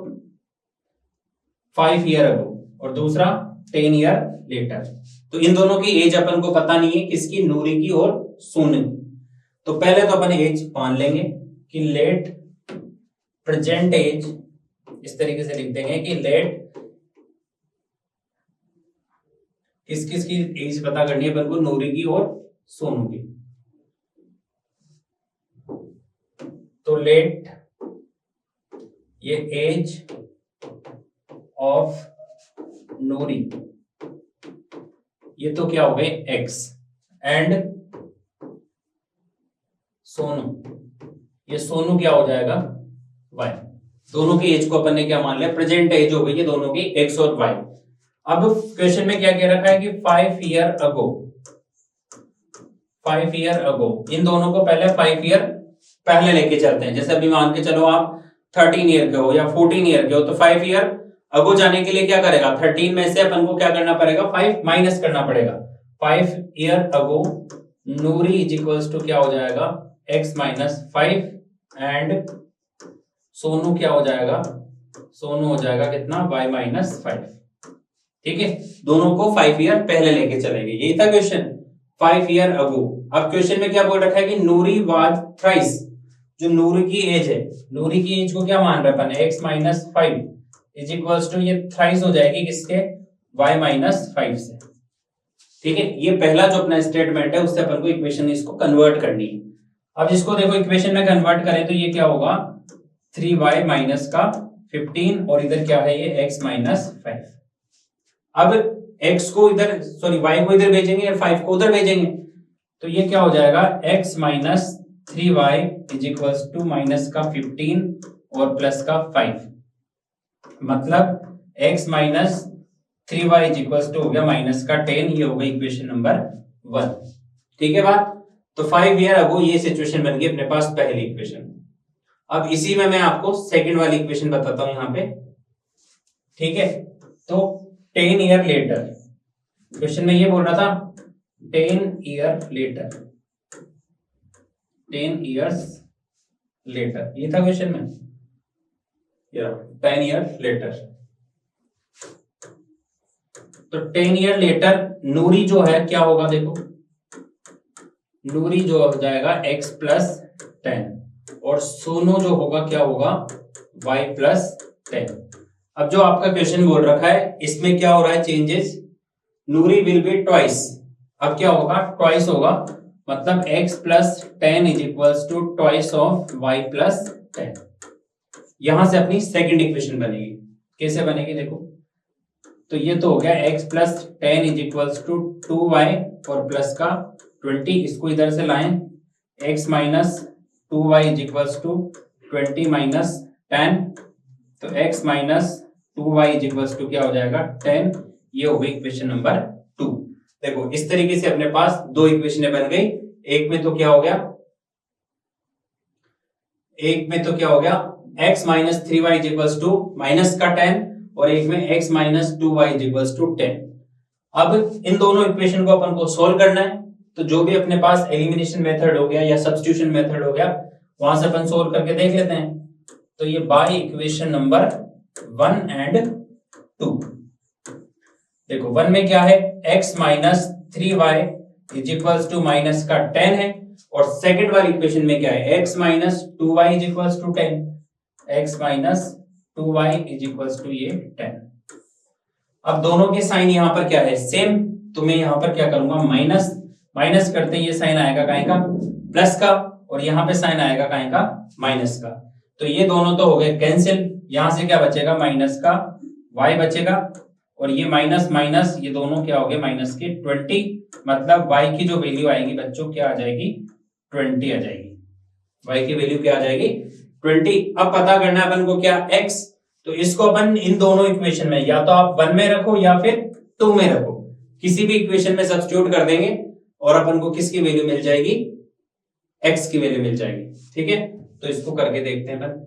5 years ago और दूसरा 10 years later। तो इन दोनों की एज अपन को पता नहीं है, किसकी, नूरी की और सोनू की। तो पहले तो अपन एज मान लेंगे कि लेट प्रेजेंट एज, इस तरीके से लिख देंगे कि लेट किस किस की एज पता करनी है अपन को, नूरी की और सोनू की। तो लेट ये एज ऑफ नूरी, ये तो क्या हो गए x, एंड सोनू, ये सोनू क्या हो जाएगा y। दोनों की एज को अपन ने क्या मान लिया, प्रेजेंट एज हो गई है दोनों की x और y। अब क्वेश्चन में क्या कह रखा है कि 5 years ago, 5 years ago, इन दोनों को पहले 5 years पहले लेके चलते हैं। जैसे अभी मान के चलो आप 13 ईयर के हो या 14 ईयर के हो, तो 5 years अगो जाने के लिए क्या करेगा, 13 में से अपन को क्या करना पड़ेगा 5 माइनस करना पड़ेगा। 5 years ago Noori is equals to क्या हो जाएगा x माइनस 5, एंड सोनू क्या हो जाएगा, सोनू हो जाएगा कितना y माइनस 5। ठीक है, दोनों को 5 years पहले लेके चलेंगे, यही था क्वेश्चन 5 years अगो। अब क्वेश्चन में क्या बोल रखा है कि नूरी वाज थ्राइस, जो नूरी की एज है, नूरी की एज को क्या मान रहे अपन x minus 5 is equals to ये थ्राइस हो जाएगी किसके, y माइनस 5 से। ठीक है, ये पहला जो अपना स्टेटमेंट है उससे अपन को इक्वेशन इसको कन्वर्ट करनी है। अब इसको देखो इक्वेशन में कन्वर्ट करें तो ये क्या होगा 3y माइनस का 15, और इधर क्या है ये x माइनस 5। अब x को इधर, सॉरी y को इधर भेजेंगे और 5 को उधर भेजेंगे, तो ये क्या हो जाएगा x minus 3y is equals to minus का 15 और प्लस का 5, मतलब x minus 3y is equals to हो गया माइनस का 10। ये हो गई इक्वेशन नंबर 1। ठीक है बात। तो 5 years अगो ये सिचुएशन बन गई अपने पास पहली इक्वेशन। अब इसी में मैं आपको सेकंड वाली इक्वेशन बताता हूं यहाँ पे। ठीक है, तो 10 ईयर लेटर, क्वेश्चन में ये बोल रहा था 10 ईयर लेटर, 10 इयर्स लेटर, ये था क्वेश्चन में, 10 ईयर लेटर। तो 10 ईयर लेटर नूरी जो है क्या होगा, देखो नूरी जो हो जाएगा x प्लस 10 और सोनू जो होगा क्या होगा y प्लस 10। अब जो आपका क्वेश्चन बोल रखा है इसमें क्या हो रहा है changes, Noori will be twice, अब क्या होगा ट्वाइस होगा, मतलब x plus 10 is equals to twice of y plus 10। यहां से अपनी सेकेंड इक्वेशन बनेगी, कैसे बनेगी देखो, तो ये तो हो गया x plus 10 is equals to 2y और प्लस का 20, इसको इधर से लाएं, x minus 2y is equals to 20 minus 10, तो x minus 2y is equals to क्या हो जाएगा 10, ये हो गई इक्वेशन नंबर 2। देखो इस तरीके से अपने पास दो इक्वेशनें बन गई, एक में तो क्या हो गया, एक में तो क्या हो गया x minus 3y is equals to minus का 10 और एक में x minus 2y is equals to 10। अब इन दोनों इक्वेशन को अपन को सोल्व करना है, तो जो भी अपने पास एलिमिनेशन मेथड हो गया या सब्स्टिट्यूशन मेथड हो गया वहां से अपन सोल्व करके देख लेते हैं। तो ये बाय इक्वेशन नंबर 1 एंड 2, देखो 1 में क्या है x minus 3y is equals to minus का 10 है, और सेकंड वाली इक्वेशन में क्या है x minus 2y is equals to 10, x minus 2y is equals to ये 10। अब दोनों के साइन यहां पर क्या है सेम, तो मैं यहां पर क्या करूंगा माइनस, माइनस करते ये साइन आएगा काहे का प्लस का, और यहां पे साइन आएगा काहे का माइनस का, तो ये दोनों तो हो गए कैंसिल, यहां से क्या बचेगा माइनस का y बचेगा, और ये माइनस माइनस ये दोनों क्या हो गए माइनस के 20, मतलब y की जो वैल्यू आएगी बच्चों क्या आ जाएगी 20 आ जाएगी, y की वैल्यू क्या आ जाएगी 20। अब पता करना है अपन को क्या x, तो इसको अपन इन दोनों इक्वेशन में या तो आप 1 में रखो या फिर 2 में रखो, किसी भी इक्वेशन में सब्स्टिट्यूट कर देंगे और अपन को किसकी वैल्यू मिल जाएगी x की वैल्यू मिल जाएगी, ठीक है। तो इसको करके देखते हैं अपन,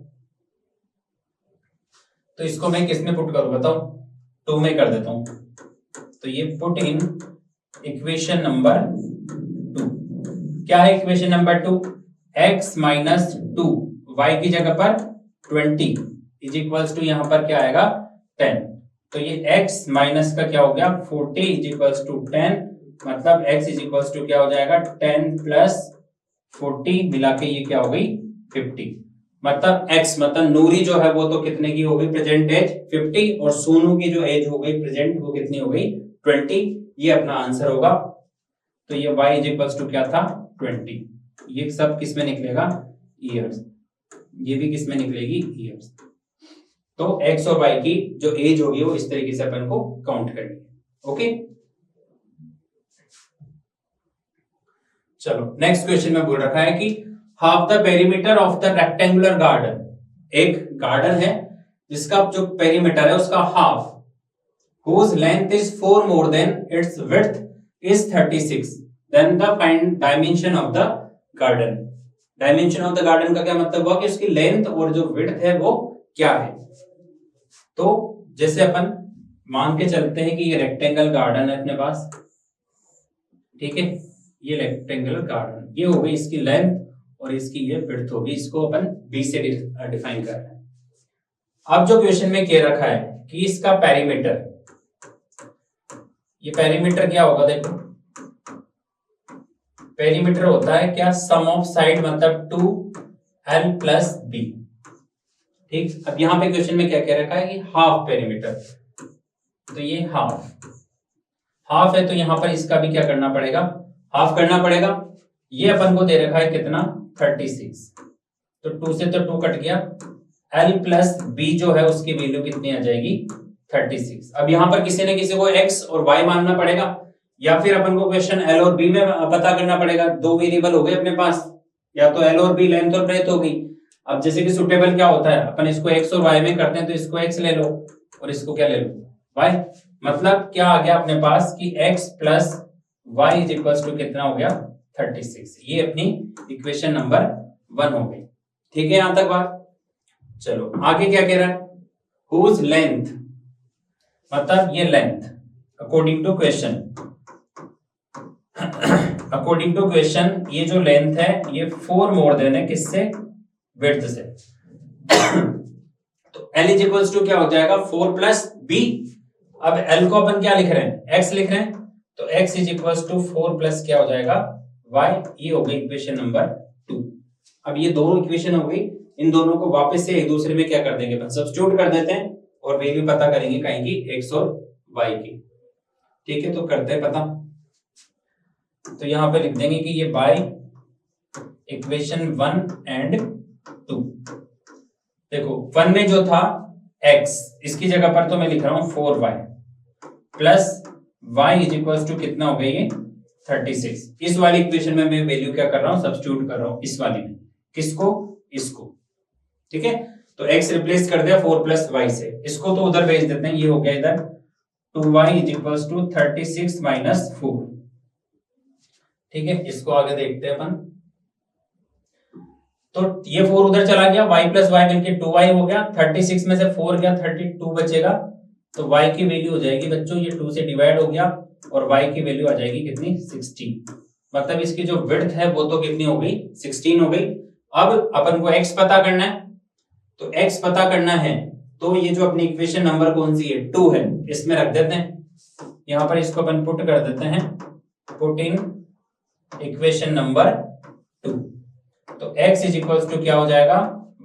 तो इसको मैं किस में पुट करूं बताओ, 2 में कर देता हूं, तो ये पुट इन इक्वेशन नंबर 2, क्या है equation number 2, x minus 2 y की जगह पर 20 इज इक्वल्स टू यहां पर क्या आएगा 10, तो ये x माइनस का क्या हो गया 40 इज इक्वल्स टू 10, मतलब x इज इक्वल्स टू क्या हो जाएगा 10 प्लस 40 मिला के ये क्या हो गई 50, मतलब x मतलब नूरी जो है वो तो कितने की हो गई प्रेजेंट एज 50, और सोनू की जो एज हो गई प्रेजेंट वो कितनी हो गई 20, ये अपना आंसर होगा। तो ये y इज इक्वल्स टू क्या था 20, ये सब किस में निकलेगा ईयर्स, ये भी किस में निकलेगी ईयर्स। तो x और y की जो एज होगी वो इस तरीके से अपन को काउंट करनी है, ओके। चलो नेक्स्ट क्वेश्चन में बोल रखा है कि half the perimeter of the rectangular garden, एक गार्डन है जिसका जो पेरीमीटर है उसका half, whose length is 4 more than its width is 36, then the find dimension of the garden। Dimension of the garden का क्या मतलब हुआ कि उसकी लेंथ और जो विड्थ है वो क्या है। तो जैसे अपन मान के चलते हैं कि ये रेक्टेंगल गार्डन है अपने पास, ठीक है, ये रेक्टेंगुलर गार्डन, ये हो गई इसकी लेंथ और इसकी ये विड्थ होगी, इसको अपन बी से डिफाइन कर रहे हैं। अब जो क्वेश्चन में कह रखा है कि इसका पेरीमीटर, ये पेरीमीटर क्या होगा देखो, पेरीमीटर होता है क्या सम ऑफ साइड मतलब 2l प्लस b, ठीक। अब यहां पे क्वेश्चन में क्या कह रखा है कि हाफ पेरीमीटर, तो ये हाफ है तो यहां पर इसका भी क्या करना पड़ेगा हाफ करना पड़ेगा। ये अपन को दे रखा है कितना 36, तो 2 से तो 2 कट गया, l प्लस b जो है उसकी वैल्यू कितनी आ जाएगी 36। अब यहां पर किसी ने किसी को x और y मानना पड़ेगा, या फिर अपन को क्वेश्चन l और b में पता करना पड़ेगा, दो वेरिएबल हो गए अपने पास, या तो l और b लेंथ और ब्रेथ हो गई। अब जैसे कि सुटेबल क्या होता है अपन इसको x और y में करते हैं, तो इसको x ले लो और इसको क्या ले लो y, मतलब क्या आ गया अपने पास कि x plus y is equal to कितना हो गया 36, ये अपनी इक्वेशन नंबर 1 हो गई, ठीक है यहां तक बात। चलो आगे क्या कह रहा है, whose length, मतलब ये length according to question, according to question ये जो लेंथ है ये 4 मोर देन है किससे, विड्थ से। तो L इज इक्वल्स टू क्या हो जाएगा 4 प्लस बी। अब L को अपन क्या लिख रहे हैं, x लिख रहे हैं, तो x is equals to 4 plus क्या हो जाएगा y। ये हो गई इक्वेशन नंबर 2। अब ये दोनों इक्वेशन हो गई, इन दोनों को वापस से एक दूसरे में क्या कर देंगे, सब्स्टिट्यूट कर देते हैं और वैल्यू पता करेंगे कहीं की x और y की। ठीक है, तो करते हैं पता। तो यहां पे लिख देंगे कि ये बाय इक्वेशन 1 एंड 2। देखो 1 में जो था x, इसकी जगह पर तो मैं लिख रहा हूं 4y plus y is equal to कितना हो गया ये 36। इस वाली इक्वेशन में मैं वैल्यू क्या कर रहा हूं, सब्स्टिट्यूट कर रहा हूं इस वाली में, किसको, इसको। ठीक है, तो x रिप्लेस कर दिया 4 प्लस y से, इसको तो उधर भेज देते हैं, ये हो गया इधर 2y is equal to 36 minus 4। ठीक है, इसको आगे देखते हैं अपन। तो ये 4 उधर चला गया, y प्लस y मिलके 2y हो गया, 36 में से 4 गया 32 बचेगा, तो y की वैल्यू हो जाएगी बच्चों, ये 2 से डिवाइड हो गया और y की वैल्यू आ जाएगी कितनी 16। मतलब इसकी जो विड्थ है वो तो कितनी हो गई 16 हो गई। अब अपन को x पता करना है, तो x पता करना है तो ये जो अपनी इक्वेशन नंबर कौन सी है 2 है, इसमें रख देते हैं, यहां पर इसको अपन पुट कर देते हैं, पुट इन इक्वेशन नंबर 2। तो x इज इक्वल टू क्या हो जाएगा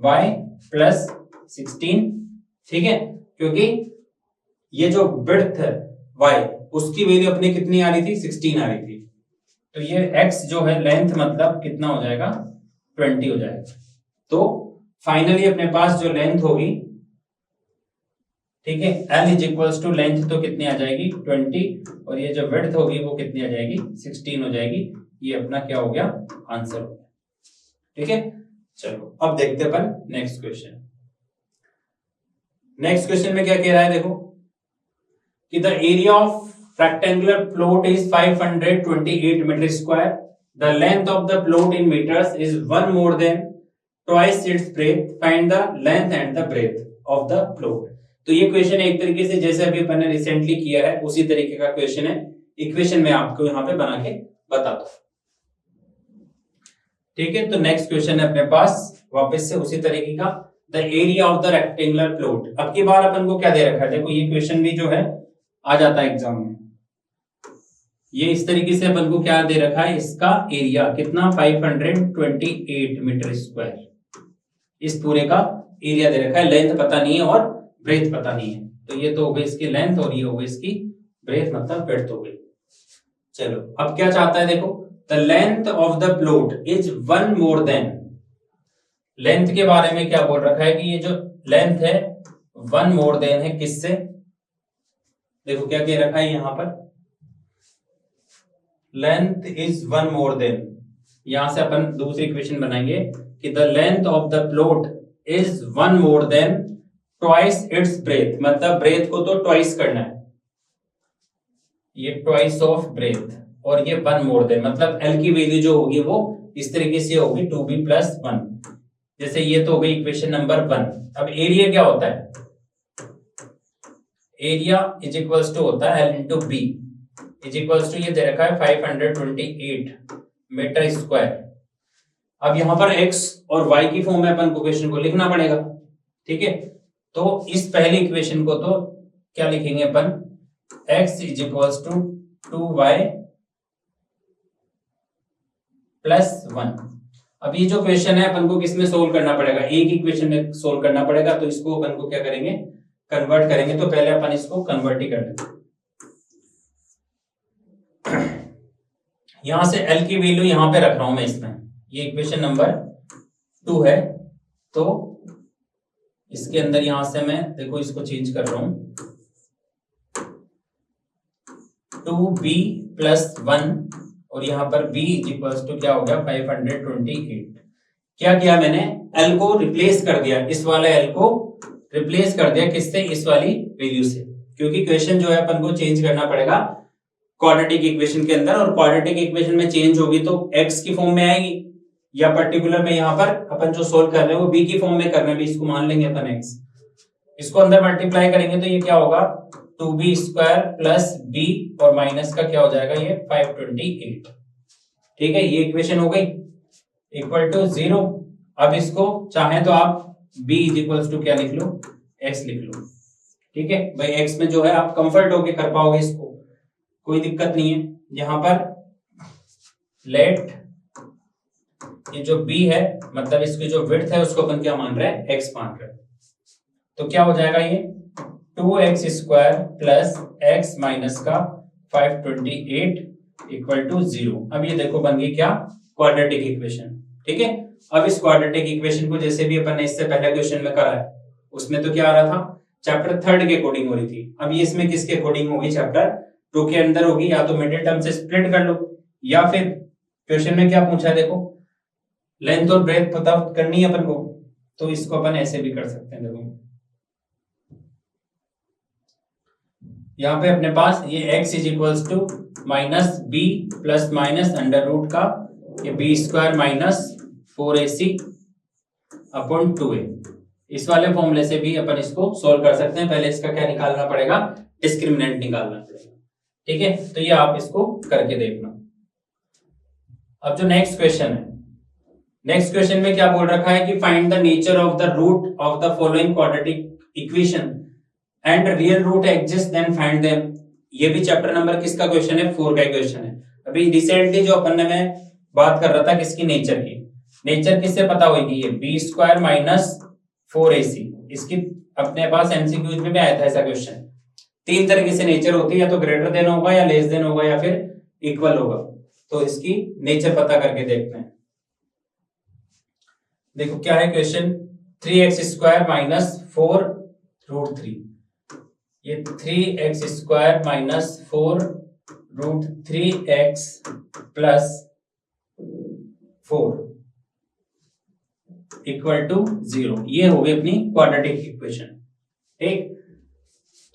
y प्लस 16। ठीक है, क्योंकि ये जो विड्थ है y उसकी वैल्यू अपनी कितनी आ रही थी 16 आ रही थी, तो ये x जो है लेंथ मतलब कितना हो जाएगा 20 हो जाएगा। तो फाइनली अपने पास जो लेंथ होगी, ठीक है, L is equal to length तो कितनी आ जाएगी 20 और ये जो विड्थ होगी वो कितनी आ जाएगी 16 हो जाएगी। ये अपना क्या हो गया आंसर हो गया। ठीक है, चलो अब देखते हैं अपन नेक्स्ट क्वेश्चन। नेक्स्ट क्वेश्चन में क्या कह रहा है, देखो कि the area of rectangular plot is 528 metre square, the length of the plot in metres is 1 more than twice its breadth, find the length and the breadth of the plot. तो ये question एक तरीके से जैसे अभी अपन ने recently किया है उसी तरीके का क्वेश्चन है, इक्वेशन में आपको यहां पे बना के बताता हूं। ठीक है, तो नेक्स्ट क्वेश्चन है अपने पास वापस से उसी तरीके का, the area of the rectangular plot. अब की बार अपन को क्या दे रखा है, देखो ये क्वेश्चन भी जो है आ जाता है एग्जाम में, ये इस तरीके से अपन को क्या दे रखा है, इसका एरिया कितना 528 मीटर स्क्वायर, इस पूरे का एरिया दे रखा है, लेंथ पता नहीं है और ब्रेथ पता नहीं है, तो ये तो हो गई इसकी लेंथ और ये हो गई इसकी ब्रेथ मतलब ब्रेथ हो गई। चलो अब क्या चाहता है, देखो the length of the plot is 1 more then, length के बारे में क्या बोल रखा है कि ये जो लेंथ है 1 मोर देन है किससे, देखो क्या कह रखा है यहां पर, लेंथ इज 1 मोर देन, यहां से अपन दूसरी इक्वेशन बनाएंगे कि the length of the plot is 1 more than twice its breath, मतलब ब्रेथ को तो ट्वाइस करना है, ये ट्वाइस ऑफ ब्रेथ और ये 1 मोर देन, मतलब L की वैल्यू जो होगी वो इस तरीके से होगी 2b प्लस 1, जैसे ये तो हो गई इक्वेशन नंबर 1। अब एरिया क्या होता है, एरिया इज इक्वल्स टू होता है L into B, is equals to ये दे रखा है 528 मीटर स्क्वायर। अब यहां पर x और y की फॉर्म में अपन को क्वेश्चन को लिखना पड़ेगा। ठीक है, तो इस पहली इक्वेशन को तो क्या लिखेंगे अपन, x is equals to 2y plus 1। अब ये जो क्वेश्चन है अपन को किसमें सोल्व करना पड़ेगा, एक इक्वेशन में सोल्व करना पड़ेगा, तो इसको अपन को क्या करेंगे कन्वर्ट करेंगे, तो पहले अपन इसको कन्वर्ट ही कर लेंगे। यहां से L की वैल्यू यहां पे रख रहा हूं मैं इसमें, ये इक्वेशन नंबर 2 है, तो इसके अंदर यहां से मैं देखो इसको चेंज कर रहा हूं, 2b प्लस 1 और यहां पर b इज इक्वल्स टू क्या हो गया 528। क्या किया मैंने, L को रिप्लेस कर दिया, इस वाले L को रिप्लेस कर दिया किससे, इस वाली वैल्यू से, क्योंकि क्वेश्चन जो है अपन को चेंज करना पड़ेगा क्वाड्रेटिक इक्वेशन के अंदर, और क्वाड्रेटिक इक्वेशन में चेंज होगी तो x की फॉर्म में आएगी, या पर्टिकुलर में यहाँ पर अपन जो सोल्व कर रहे हैं वो b की फॉर्म में कर रहे हैं, इसको मान लेंगे अपन x, इसको अंदर मल्टीप्लाई करेंगे तो ये क्या होगा 2b स्क्वायर प्लस b और माइनस का क्या हो जाएगा ये 528। ठीक है, ये इक्वेशन हो गई इक्वल टू 0। अब इसको चाहे तो आप b इज इक्वल्स टू क्या लिख लो, x लिख लो। ठीक है भाई, x में जो है आप कंफर्ट होके कर पाओगे इसको, कोई दिक्कत नहीं है। यहां पर लेट ये जो b है मतलब इसकी जो विड्थ है उसको अपन क्या मान रहे हैं, x मान रहे हैं। तो क्या हो जाएगा ये 2x square plus x minus का 528 इक्वल टू 0। अब ये देखो बन गई क्या, क्वाड्रेटिक इक्वेशन। ठीक है, अब इस क्वाड्रेटिक इक्वेशन को जैसे भी अपन ने इससे पहले क्वेश्चन में करा है उसमें तो क्या आ रहा था, चैप्टर 3 के अकॉर्डिंग हो रही थी। अब ये इसमें किसके अकॉर्डिंग होगी, चैप्टर 2 के अंदर होगी। या तो मिडिल टर्म से स्प्लिट कर लो, या फिर क्वेश्चन में क्या पूछा है देखो, लेंथ और ब्रेथ पता करनी है अपन को, तो इसको अपन ऐसे भी कर सकते हैं। देखो यहाँ पे अपने पास ये x is equals to minus B plus minus under root का ये B square minus 4ac upon 2a। इस वाले फॉर्मूले से भी अपन इसको सोल्व कर सकते हैं। पहले इसका क्या निकालना पड़ेगा, डिस्क्रिमिनेंट निकालना पड़ेगा। ठीक है, तो ये आप इसको करके देखना। अब जो नेक्स्ट क्वेश्चन है, नेक्स्ट क्वेश्चन में क्या बोल रखा है कि find the nature of the root of the following quadratic equation and real root exist then find them. ये भी चैप्टर नंबर किसका क्वेश्चन है, 4 का क्वेश्चन है। अभी रिसेंटली जो अपन ने मैं बात कर रहा था किसकी, नेचर की। नेचर किससे पता होगी, ये बी स्क्वायर माइनस 4ac। इसकी अपने पास एमसीक्यूज में भी आया था ऐसा क्वेश्चन। 3 तरीके से नेचर होती है, या तो ग्रेटर देन होगा, या लेस देन होगा, या फिर इक्वल होगा। तो इसकी नेचर पता करके देखते हैं। देखो क्या है question, 3x square minus 4 root 3। ये 3x square minus 4 root 3x plus 4 equal to 0। ये हो गई अपनी क्वाड्रेटिक इक्वेशन। ठीक,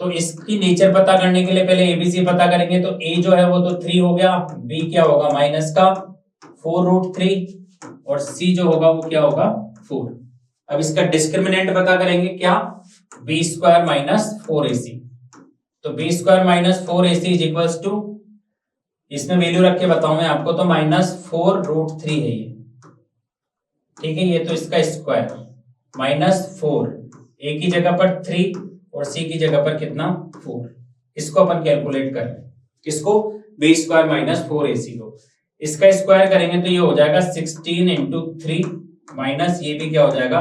तो इसकी नेचर पता करने के लिए पहले एबीसी पता करेंगे। तो a जो है वो तो 3 हो गया, b क्या होगा माइनस का 4 रूट 3, और c जो होगा वो क्या होगा 4। अब इसका डिस्क्रिमिनेंट पता करेंगे, क्या, बी स्क्वायर माइनस 4ac। तो B square minus 4ac is equals to, इसमें वैल्यू रख के बताऊं मैं आपको, तो माइनस 4 रूट 3 है ये। ठीक है, ये तो इसका स्क्वायर माइनस 4, a की जगह पर 3 और c की जगह पर कितना 4। इसको अपन कैलकुलेट कर रहे हैं, किसको, बी स्क्वायर माइनस 4ac को। इसका स्क्वायर करेंगे तो ये हो जाएगा 16 इंटू 3 माइनस ये भी क्या हो जाएगा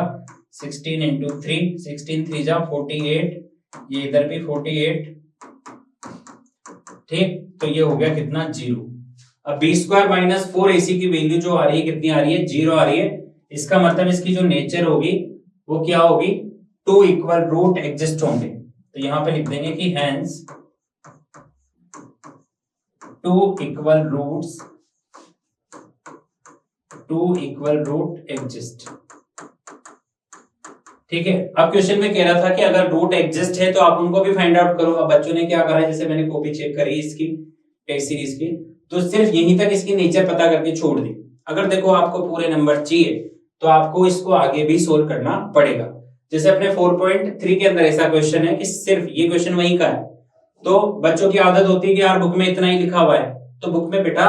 16 इंटू 3, 16 3 जा 48, ये इधर भी 48। ठीक, तो ये हो गया कितना 0। अब बी स्क्वायर माइनस 4ac की वैल्यू जो आ रही है कितनी आ रही है, 0 आ रही है। इसका मतलब इसकी जो नेचर होगी वो क्या होगी, 2 इक्वल रूट एग्जिस्ट होंगे। तो यहां पे लिख देंगे कि हेंस 2 इक्वल रूट एग्जिस्ट। ठीक है, अब क्वेश्चन में कह रहा था कि अगर रूट एग्जिस्ट है तो आप उनको भी फाइंड आउट करो। अब बच्चों ने क्या कहा है, जैसे मैंने कॉपी चेक करी इसकी टेस्ट सीरीज की, तो सिर्फ यहीं तक इसकी नेचर पता करके छोड़ दी। अगर देखो आपको पूरे नंबर चाहिए तो आपको इसको आगे भी सोल्व करना पड़ेगा। जैसे अपने 4.3 के अंदर ऐसा क्वेश्चन है कि सिर्फ ये क्वेश्चन वहीं का है, तो बच्चों की आदत होती है कि यार बुक में इतना ही लिखा हुआ है, तो बुक में बेटा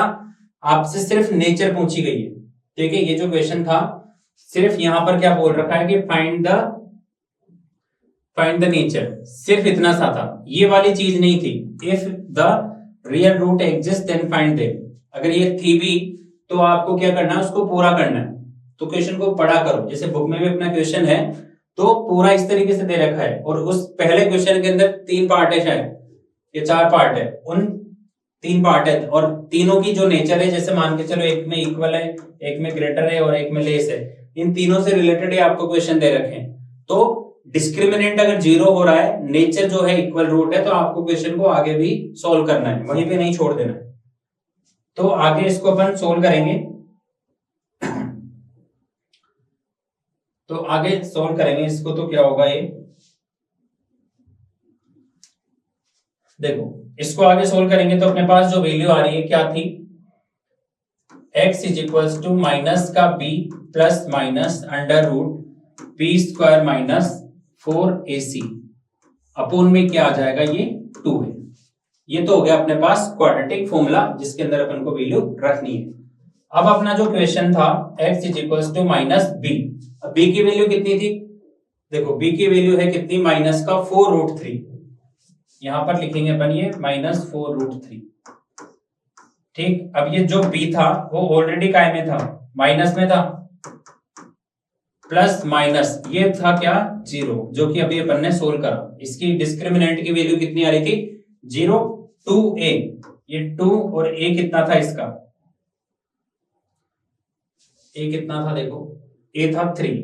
आपसे सिर्फ नेचर पूछी गई है। ठीक है, ये जो क्वेश्चन था सिर्फ यहां पर क्या बोल रखा है कि फाइंड द नेचर, सिर्फ इतना सा था, ये वाली चीज नहीं थी। If the real root exist then find them. अगर ये थी भी तो आपको क्या करना है, उसको पूरा करना है। तो क्वेश्चन को पढ़ा करो, जैसे बुक में भी अपना क्वेश्चन है तो पूरा इस तरीके से दे रखा है, और उस पहले क्वेश्चन के अंदर 3 पार्ट है, शायद ये 4 पार्ट है, उन 3 पार्ट है, और तीनों की जो नेचर है, जैसे मान के चलो एक में इक्वल है, एक में ग्रेटर है और एक में लेस है, इन तीनों से रिलेटेड ही आपको क्वेश्चन दे रखे हैं। तो डिस्क्रिमिनेंट अगर 0 हो रहा है, नेचर जो है इक्वल रूट है, तो आपको क्वेश्चन को आगे भी सोल्व करना है, वहीं पे नहीं छोड़ देना है। तो आगे इसको अपन सोल्व करेंगे, तो आगे सोल्व करेंगे इसको। तो क्या होगा ये, देखो इसको आगे सोल्व करेंगे तो अपने पास जो वैल्यू आ रही है क्या थी, x is equals to minus का b plus minus under root B square minus 4ac upon में क्या आ जाएगा, ये 2 है। ये तो हो गया अपने पास क्वाड्रेटिक फॉर्मूला जिसके अंदर अपन को वैल्यू रखनी है। अब अपना जो क्वेश्चन था x is equal to minus B. अब b की वैल्यू कितनी थी, देखो b की वैल्यू है कितनी, माइनस का 4√3। यहां पर लिखेंगे अपन ये माइनस 4√3। ठीक, अब ये जो b था वो ऑलरेडी काय में था, माइनस में था, प्लस माइनस ये था क्या 0, जो कि अभी अपन ने सोल्व करा। इसकी डिस्क्रिमिनेंट की वैल्यू कितनी आ रही थी 0, 2a, ये 2 और a कितना था इसका, a कितना था देखो, a था 3,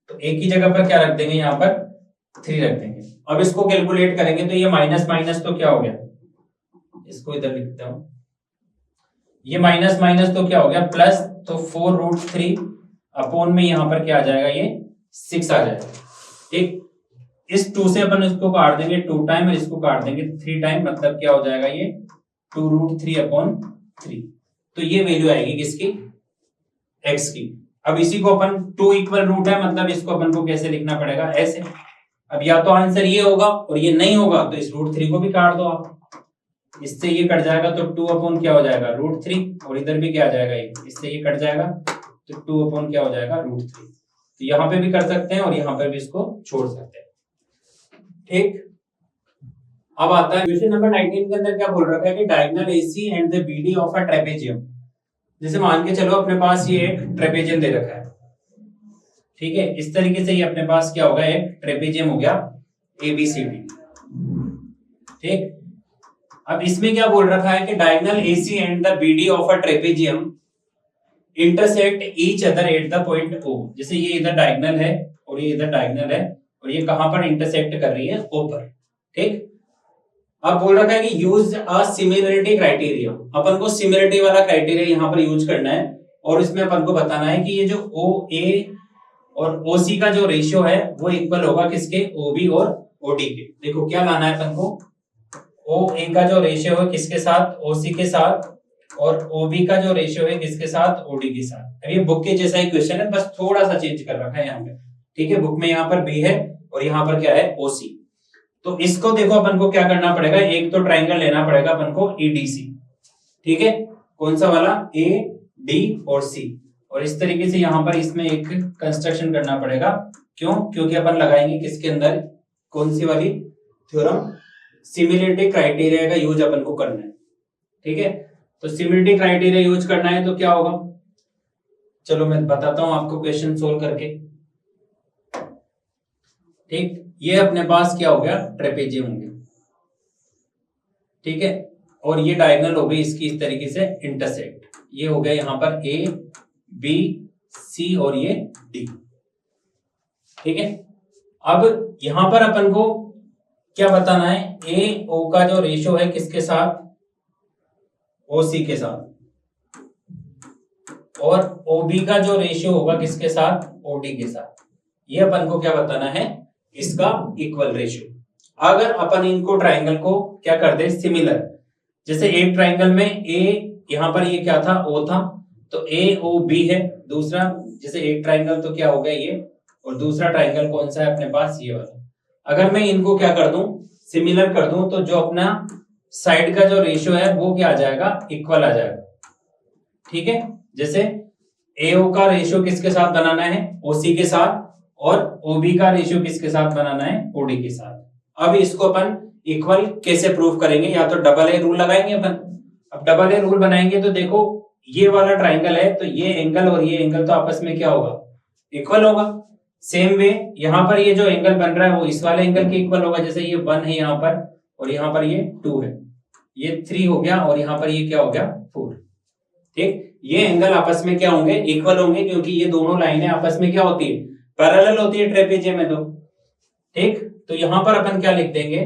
तो a की जगह पर क्या रख देंगे, यहां पर 3 रख देंगे। अब इसको कैलकुलेट करेंगे तो ये माइनस माइनस तो क्या हो गया, इसको इधर लिखता हूं, ये माइनस माइनस तो क्या हो गया प्लस, तो 4√3 अपॉन में यहां पर क्या आ जाएगा, ये 6 आ जाएगा। ठीक, इस 2 से अपन इसको काट देंगे 2 टाइम और इसको काट देंगे 3 टाइम, मतलब क्या हो जाएगा ये 2√3 अपॉन 3। तो ये वैल्यू आएगी किसकी, x की। अब इसी को अपन 2 इक्वल रूट है, मतलब इसको अपन को कैसे लिखना पड़ेगा, ऐसे। अब या तो आंसर ये होगा और ये नहीं होगा तो इस √3 को भी काट दो आप, इससे ये कट जाएगा तो 2 अपॉन क्या हो जाएगा √3, और इधर भी क्या आ जाएगा, ये इससे ये कट जाएगा तो 2 अपॉन क्या हो जाएगा √3। तो यहां पे भी कर सकते हैं और यहां पर भी इसको छोड़ सकते हैं। ठीक, अब आता है क्वेश्चन नंबर 19 के अंदर क्या बोल रखा है कि diagonal AC and the BD of a trapezium. जैसे मान के चलो अपने पास ये एक ट्रेपेजियम दे रखा है, ठीक है, इस तरीके से ये अपने पास क्या होगा, एक ट्रेपेजियम हो गया ABCD। ठीक, अब इसमें क्या बोल रखा है कि diagonal AC and the BD of a trapezium intersect each other at the point O। जैसे ये इधर डायगोनल है और ये इधर डायगोनल है और ये कहां पर इंटरसेक्ट कर रही है, O पर। ठीक, अब बोल रखा है कि यूज अ सिमिलरिटी क्राइटेरिया, अपन को सिमिलरिटी वाला क्राइटेरिया यहां पर यूज करना है और इसमें अपन को बताना है कि ये जो OA और OC का जो रेशियो है वो इक्वल होगा किसके, OB और OD के। देखो क्या लाना है अपन को, OA का जो रेशियो है किसके साथ, OC के साथ, और OB का जो रेशियो है किसके साथ, OD के साथ। अब ये बुक के जैसा ही क्वेश्चन है, बस थोड़ा सा चेंज कर रखा है यहाँ पे। ठीक है, बुक में यहाँ पर B है और यहाँ पर क्या है OC। तो इसको देखो अपन को क्या करना पड़ेगा, एक तो ट्राइंगल लेना पड़ेगा अपन को EDC। ठीक है, कौन सा वाला, A, D और C, और इस तरीके से यहाँ पर इसमें एक कंस्ट्रक्शन करना पड़ेगा। क्यों, क्योंकि अपन लगाएंगे किसके अंदर, कौन सी वाली थ्योरम, सिमिलरिटी क्राइटेरिया का यूज अपन को करना है। ठीक है, तो सिमिलरिटी क्राइटेरिया यूज करना है तो क्या होगा, चलो मैं बताता हूं आपको क्वेश्चन सोल्व करके। ठीक, ये अपने पास क्या हो गया, ट्रेपेजियम हो गया। ठीक है, और ये डायगोनल हो गई इसकी इस तरीके से इंटरसेक्ट, ये हो गया यहाँ पर A, B, C और ये D। ठीक है, अब यहां पर अपन को क्या बताना है, AO का जो रेशियो है किसके साथ, OC के साथ, और OB का जो रेशियो होगा किसके साथ, OD के साथ। ये अपन को क्या बताना है, इसका इक्वल रेशियो। अगर अपन इनको ट्राइंगल को क्या कर दे, सिमिलर, जैसे एक ट्राइंगल में A यहां पर ये क्या था, O था, तो AOB है। दूसरा जैसे एक ट्राइंगल तो क्या हो गया ये, और दूसरा ट्राइंगल कौन सा है अपने पास, ये वाला। अगर मैं इनको क्या कर दूं, सिमिलर कर दूं, तो जो अपना साइड का जो रेशियो है वो क्या आ जाएगा, इक्वल आ जाएगा। ठीक है, जैसे AO का रेशियो किसके साथ बनाना है, OC के साथ, और OB का रेशियो किसके साथ बनाना है, OD के साथ। अब इसको अपन इक्वल कैसे प्रूव करेंगे, या तो डबल ए रूल लगाएंगे अपन। अब डबल ए रूल बनाएंगे तो देखो ये वाला ट्राइंगल है तो ये एंगल और ये एंगल तो आपस में क्या होगा, इक्वल होगा। सेम वे यहां पर ये जो एंगल बन रहा है वो इस वाले एंगल के इक्वल होगा। जैसे ये 1 है यहाँ पर और यहाँ पर ये 2 है, ये 3 हो गया और यहाँ पर ये क्या हो गया 4। ठीक, ये एंगल आपस में क्या होंगे, इक्वल होंगे, क्योंकि ये दोनों लाइनें आपस में क्या होती है, पैरेलल होती है ट्रेपेजियम में। तो ठीक, तो यहां पर अपन क्या लिख देंगे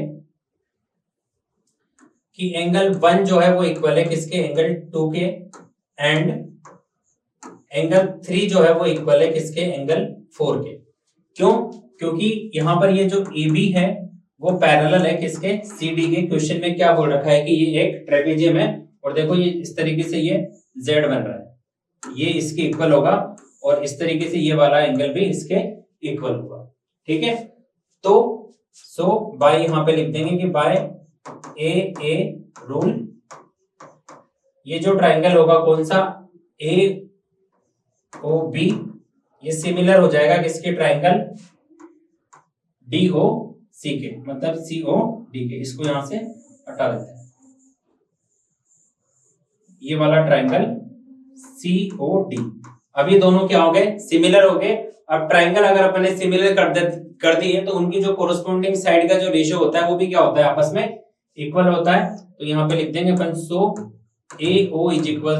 कि एंगल 1 जो है वो इक्वल है किसके, एंगल 2 के, एंड एंगल 3 जो है वो इक्वल है किसके, एंगल 4 के। क्यों, क्योंकि यहां पर ये जो AB है वो पैरेलल है किसके, CD के। क्वेश्चन में क्या बोल रखा है कि ये एक ट्रेपेजियम है और देखो ये इस तरीके से ये Z बन रहा है, ये इसके इक्वल होगा, और इस तरीके से ये वाला एंगल भी इसके इक्वल होगा। ठीक है, तो सो बाय यहां पे लिख देंगे कि बाय ए रूल ये जो ट्राइंगल होगा कौन सा, ए ओ बी, ये सिमिलर हो जाएगा किसके, ट्राइंगल डी ओ सी के, मतलब सी ओ डी के। इसको यहां से हटा देते हैं, ये वाला ट्राइंगल सी ओ डी। अब ये दोनों क्या हो गए, सिमिलर हो गए। अब ट्राइंगल अगर अपन ने सिमिलर कर दिए तो उनकी जो कोरोस्पोंडिंग साइड का जो रेशियो होता है वो भी क्या होता है, आपस में इक्वल होता है। तो यहाँ पे लिख देंगे अपन, सो ए ओ इज इक्वल,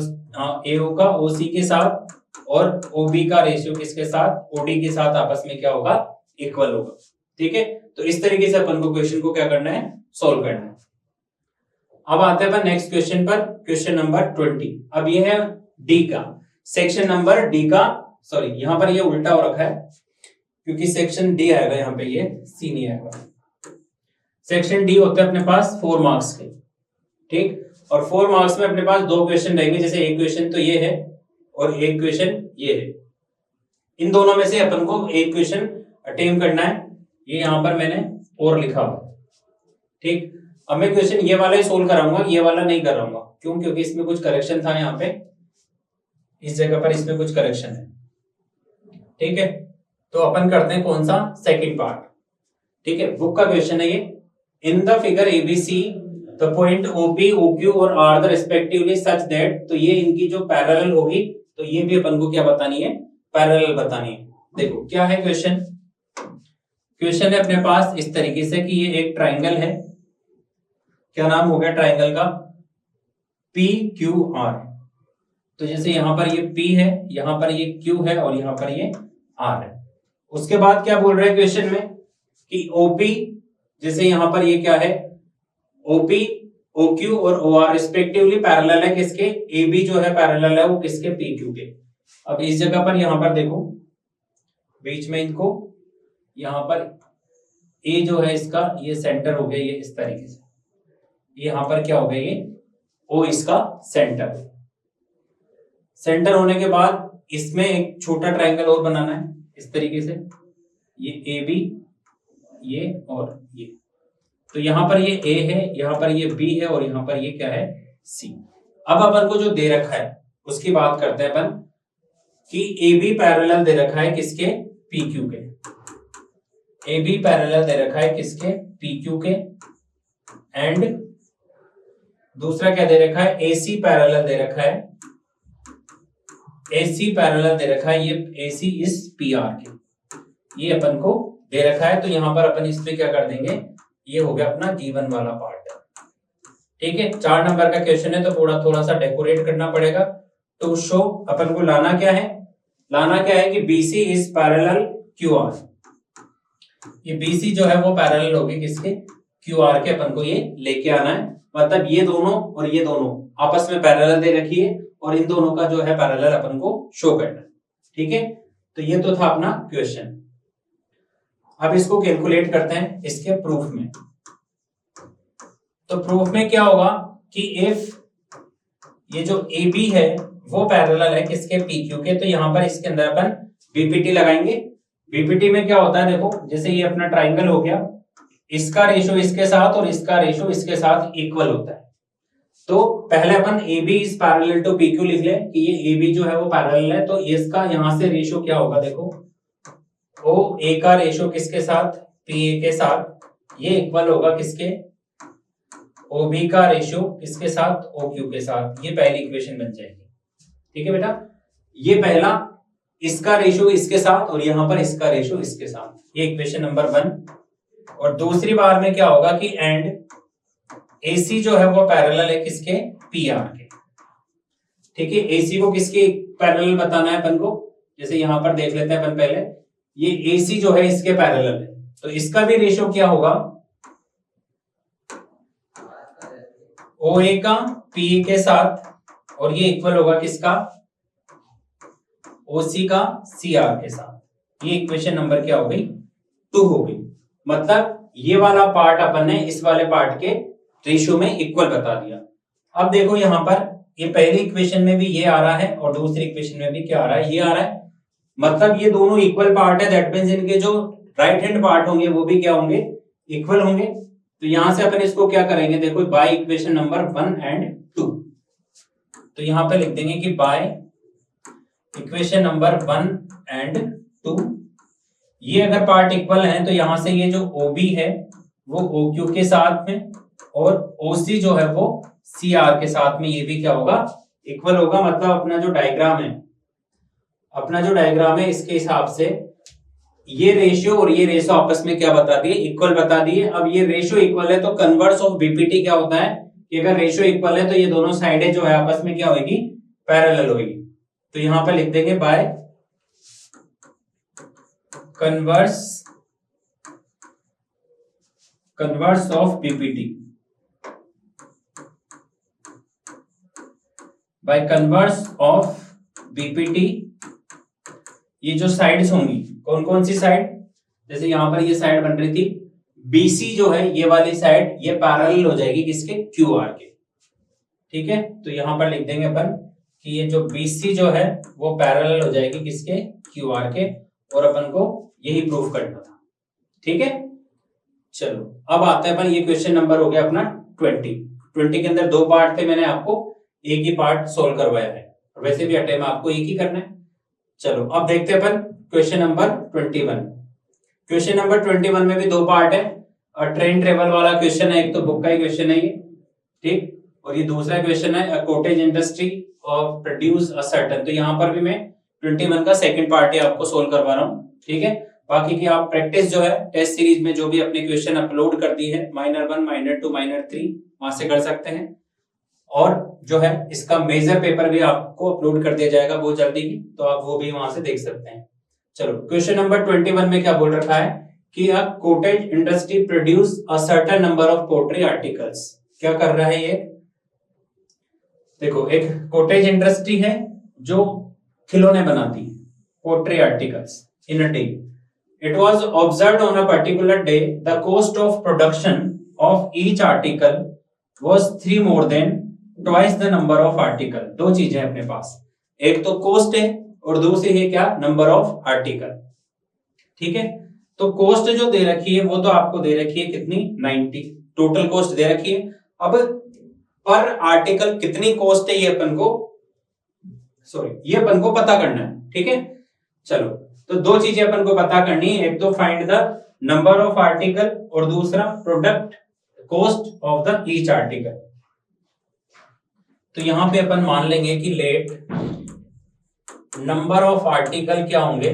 ए ओ का ओ सी के साथ और ओ बी का रेशियो किसके साथ, ओ डी के साथ आपस में क्या होगा, इक्वल होगा। ठीक है, तो इस तरीके से अपन को क्वेश्चन को क्या करना है, सोल्व करना है। अब आते हैं अपन नेक्स्ट क्वेश्चन पर, क्वेश्चन नंबर 20। अब ये है डी का, सेक्शन नंबर डी का, सॉरी यहां पर ये उल्टा हो रखा है क्योंकि सेक्शन डी आएगा यहाँ पे, ये सी नहीं आएगा। सेक्शन डी होता है अपने पास 4 मार्क्स के, ठीक, और 4 मार्क्स में अपने पास 2 क्वेश्चन रहेंगे, जैसे एक क्वेश्चन तो ये है और एक क्वेश्चन ये है। इन दोनों में से अपन को एक क्वेश्चन अटेम्प्ट करना है, ये यहां पर मैंने और लिखा हुआ, ठीक। अब मैं क्वेश्चन ये वाला ही सोल्व कराऊंगा, ये वाला नहीं कराऊंगा, क्यों, क्योंकि इसमें कुछ करेक्शन था, यहाँ पे इस जगह पर इसमें कुछ करेक्शन है, ठीक है। तो अपन करते हैं कौन सा, सेकंड पार्ट, ठीक है। बुक का क्वेश्चन है ये, in the figure ABC the point OP OQ और are the respectively such that, तो ये इनकी जो पैरेलल होगी तो ये भी अपन को क्या बतानी है, पैरेलल बतानी है। देखो क्या है क्वेश्चन, क्वेश्चन है अपने पास इस तरीके से कि ये एक ट्राइंगल है, क्या नाम हो गया ट्राइंगल का, पी क्यू आर। तो जैसे यहां पर ये P है, यहां पर ये Q है और यहां पर ये R है। उसके बाद क्या बोल रहे हैं क्वेश्चन में कि OP, जैसे यहां पर ये क्या है, OP OQ और OR रिस्पेक्टिवली पैरेलल है किसके, AB जो है पैरेलल है वो किसके, PQ के। अब इस जगह पर यहां पर देखो बीच में इनको, यहां पर A जो है इसका ये सेंटर हो गया, ये इस तरीके से, यहां पर क्या हो गया, ये O इसका सेंटर। सेंटर होने के बाद इसमें एक छोटा ट्राइंगल और बनाना है इस तरीके से, ये ए बी, ये और ये। तो यहां पर ये ए है, यहां पर ये बी है और यहां पर ये क्या है, सी। अब अपन को जो दे रखा है उसकी बात करते हैं अपन कि ए बी पैरेलल दे रखा है किसके, पी क्यू के। ए बी पैरेलल दे रखा है किसके, पी क्यू के। एंड दूसरा क्या दे रखा है, ए सी पैरेलल दे रखा है, AC पैरेलल दे रखा है, ये AC इज PR के, ये अपन को दे रखा है। तो यहां पर अपन इस पे क्या कर देंगे, ये हो गया अपना गिवन वाला पार्ट, ठीक है। 4 नंबर का क्वेश्चन है तो थोड़ा सा डेकोरेट करना पड़ेगा। टू शो अपन को लाना क्या है, लाना क्या है कि BC इज पैरेलल QR, ये BC जो है वो पैरेलल होगी किसके, QR के। अपन को ये लेके आना है, मतलब ये दोनों और ये दोनों आपस में पैरेलल दे रखी है और इन दोनों का जो है पैरेलल अपन को शो करना है, ठीक है। तो ये तो था अपना क्वेश्चन। अब इसको कैलकुलेट करते हैं इसके प्रूफ में। तो प्रूफ में क्या होगा कि इफ ये जो AB है वो पैरेलल है किसके, PQ के, तो यहां पर इसके अंदर अपन BPT लगाएंगे। BPT में क्या होता है, देखो जैसे ये अपना ट्राइंगल हो गया, इसका रेशो इसके साथ और इसका रेशो इसके साथ इक्वल होता है। तो पहले अपन AB is parallel to PQ लिख ले कि ये AB जो है वो पैरेलल है, तो इसका यहां से रेशो क्या होगा, देखो OA का रेशो किसके साथ, PA के साथ, ये इक्वल होगा किसके, OB का रेशो किसके साथ, OQ के साथ। ये पहली इक्वेशन बन जाएगी, ठीक है बेटा। ये पहला, इसका रेशो इसके साथ और यहां पर इसका रेशो इसके साथ, ये इक्वेशन नंबर 1। और दूसरी बार में क्या होगा कि एंड AC जो है वो पैरेलल है किसके, PR के, ठीक है। AC को किसके पैरेलल बताना है अपन को, जैसे यहां पर देख लेते हैं अपन पहले, ये AC जो है इसके पैरेलल है, तो इसका भी रेशो क्या होगा, OA का PA के साथ, और ये इक्वल होगा किसका, OC का CR के साथ। ये इक्वेशन नंबर क्या हो गई, 2 हो गई। मतलब ये वाला पार्ट अपन ने इस वाले पार्ट के रेशियो में इक्वल बता दिया। अब देखो यहां पर ये पहली इक्वेशन में भी ये आ रहा है और दूसरी इक्वेशन में भी क्या आ रहा है, ये आ रहा है। मतलब ये दोनों इक्वल पार्ट है, दैट मींस इनके जो राइट हैंड पार्ट होंगे वो भी क्या होंगे, इक्वल होंगे। तो यहां से अपन इसको क्या करेंगे, देखो बाय इक्वेशन नंबर 1 एंड 2। तो यहां पे लिख देंगे कि बाय इक्वेशन नंबर 1 एंड 2, ये अगर पार्ट इक्वल है तो यहां से ये जो OB है वो OQ के साथ में और OC जो है वो CR के साथ में, ये भी क्या होगा, इक्वल होगा। मतलब अपना जो डायग्राम है इसके हिसाब से ये रेशियो और ये रेशियो आपस में क्या बता दिए, इक्वल बता दिए। अब ये रेशियो इक्वल है तो कन्वर्स ऑफ बीपीटी क्या होता है कि अगर रेशियो इक्वल है तो ये दोनों साइडें जो है आपस में क्या होगी, पैरेलल होगी। तो यहां पर लिख देंगे by converse of BPT, by converse of BPT ये जो साइड्स होंगी, कौन कौन सी साइड, जैसे यहां पर ये साइड बन रही थी BC जो है ये वाली साइड ये पैरेलल हो जाएगी किसके, QR के। ठीक है, तो यहां पर लिख देंगे अपन कि ये जो BC जो है वो पैरेलल हो जाएगी किसके, QR के, और अपन को यही प्रूफ करना था। ठीक है, चलो अब आते हैं अपन, ये क्वेश्चन नंबर हो गया अपना 20 के अंदर दो पार्ट थे, मैंने आपको एक ही पार्ट सोल्व करवाया है, वैसे भी अटेम्प्ट आपको एक ही करना है। चलो अब देखते हैं अपन क्वेश्चन नंबर 21। क्वेश्चन नंबर 21 में भी दो पार्ट है, और ट्रेन ट्रेवल वाला क्वेश्चन है, एक तो बुक का ही क्वेश्चन है ये, ठीक, और ये दूसरा क्वेश्चन है a cottage industry of produce a certain. तो यहाँ पर भी मैं 21 का सेकंड पार्ट ही आपको सोल्व करवा रहा हूँ। ठीक है, बाकी की आप प्रैक्टिस जो है टेस्ट सीरीज में जो भी अपने क्वेश्चन अपलोड कर दी है माइनर 1, माइनर 2, माइनर 3 वहां से कर सकते हैं, और जो है इसका मेजर पेपर भी आपको अपलोड कर दिया जाएगा बहुत जल्दी ही, तो आप वो भी वहां से देख सकते हैं। चलो क्वेश्चन नंबर 21 में क्या बोल रखा है कि a cottage industry produce a certain number of pottery articles. क्या कर रहा है ये, देखो एक कॉटेज इंडस्ट्री है जो खिलौने बनाती है, pottery articles in a day. It was observed on a particular day the cost of production of each article was 3 more than twice the number of article. दो चीजें अपने पास, एक तो कॉस्ट है और दूसरी है क्या, नंबर ऑफ आर्टिकल। ठीक है, तो कॉस्ट जो दे रखी है वो तो आपको दे रखी है कितनी, 90 टोटल कॉस्ट दे रखी है। अब पर आर्टिकल कितनी कॉस्ट है ये अपन को पता करना है। ठीक है, चलो तो दो चीजें अपन को पता करनी है, एक तो find the number of article और दूसरा product cost of the each article. तो यहां पे अपन मान लेंगे कि लेट नंबर ऑफ आर्टिकल क्या होंगे,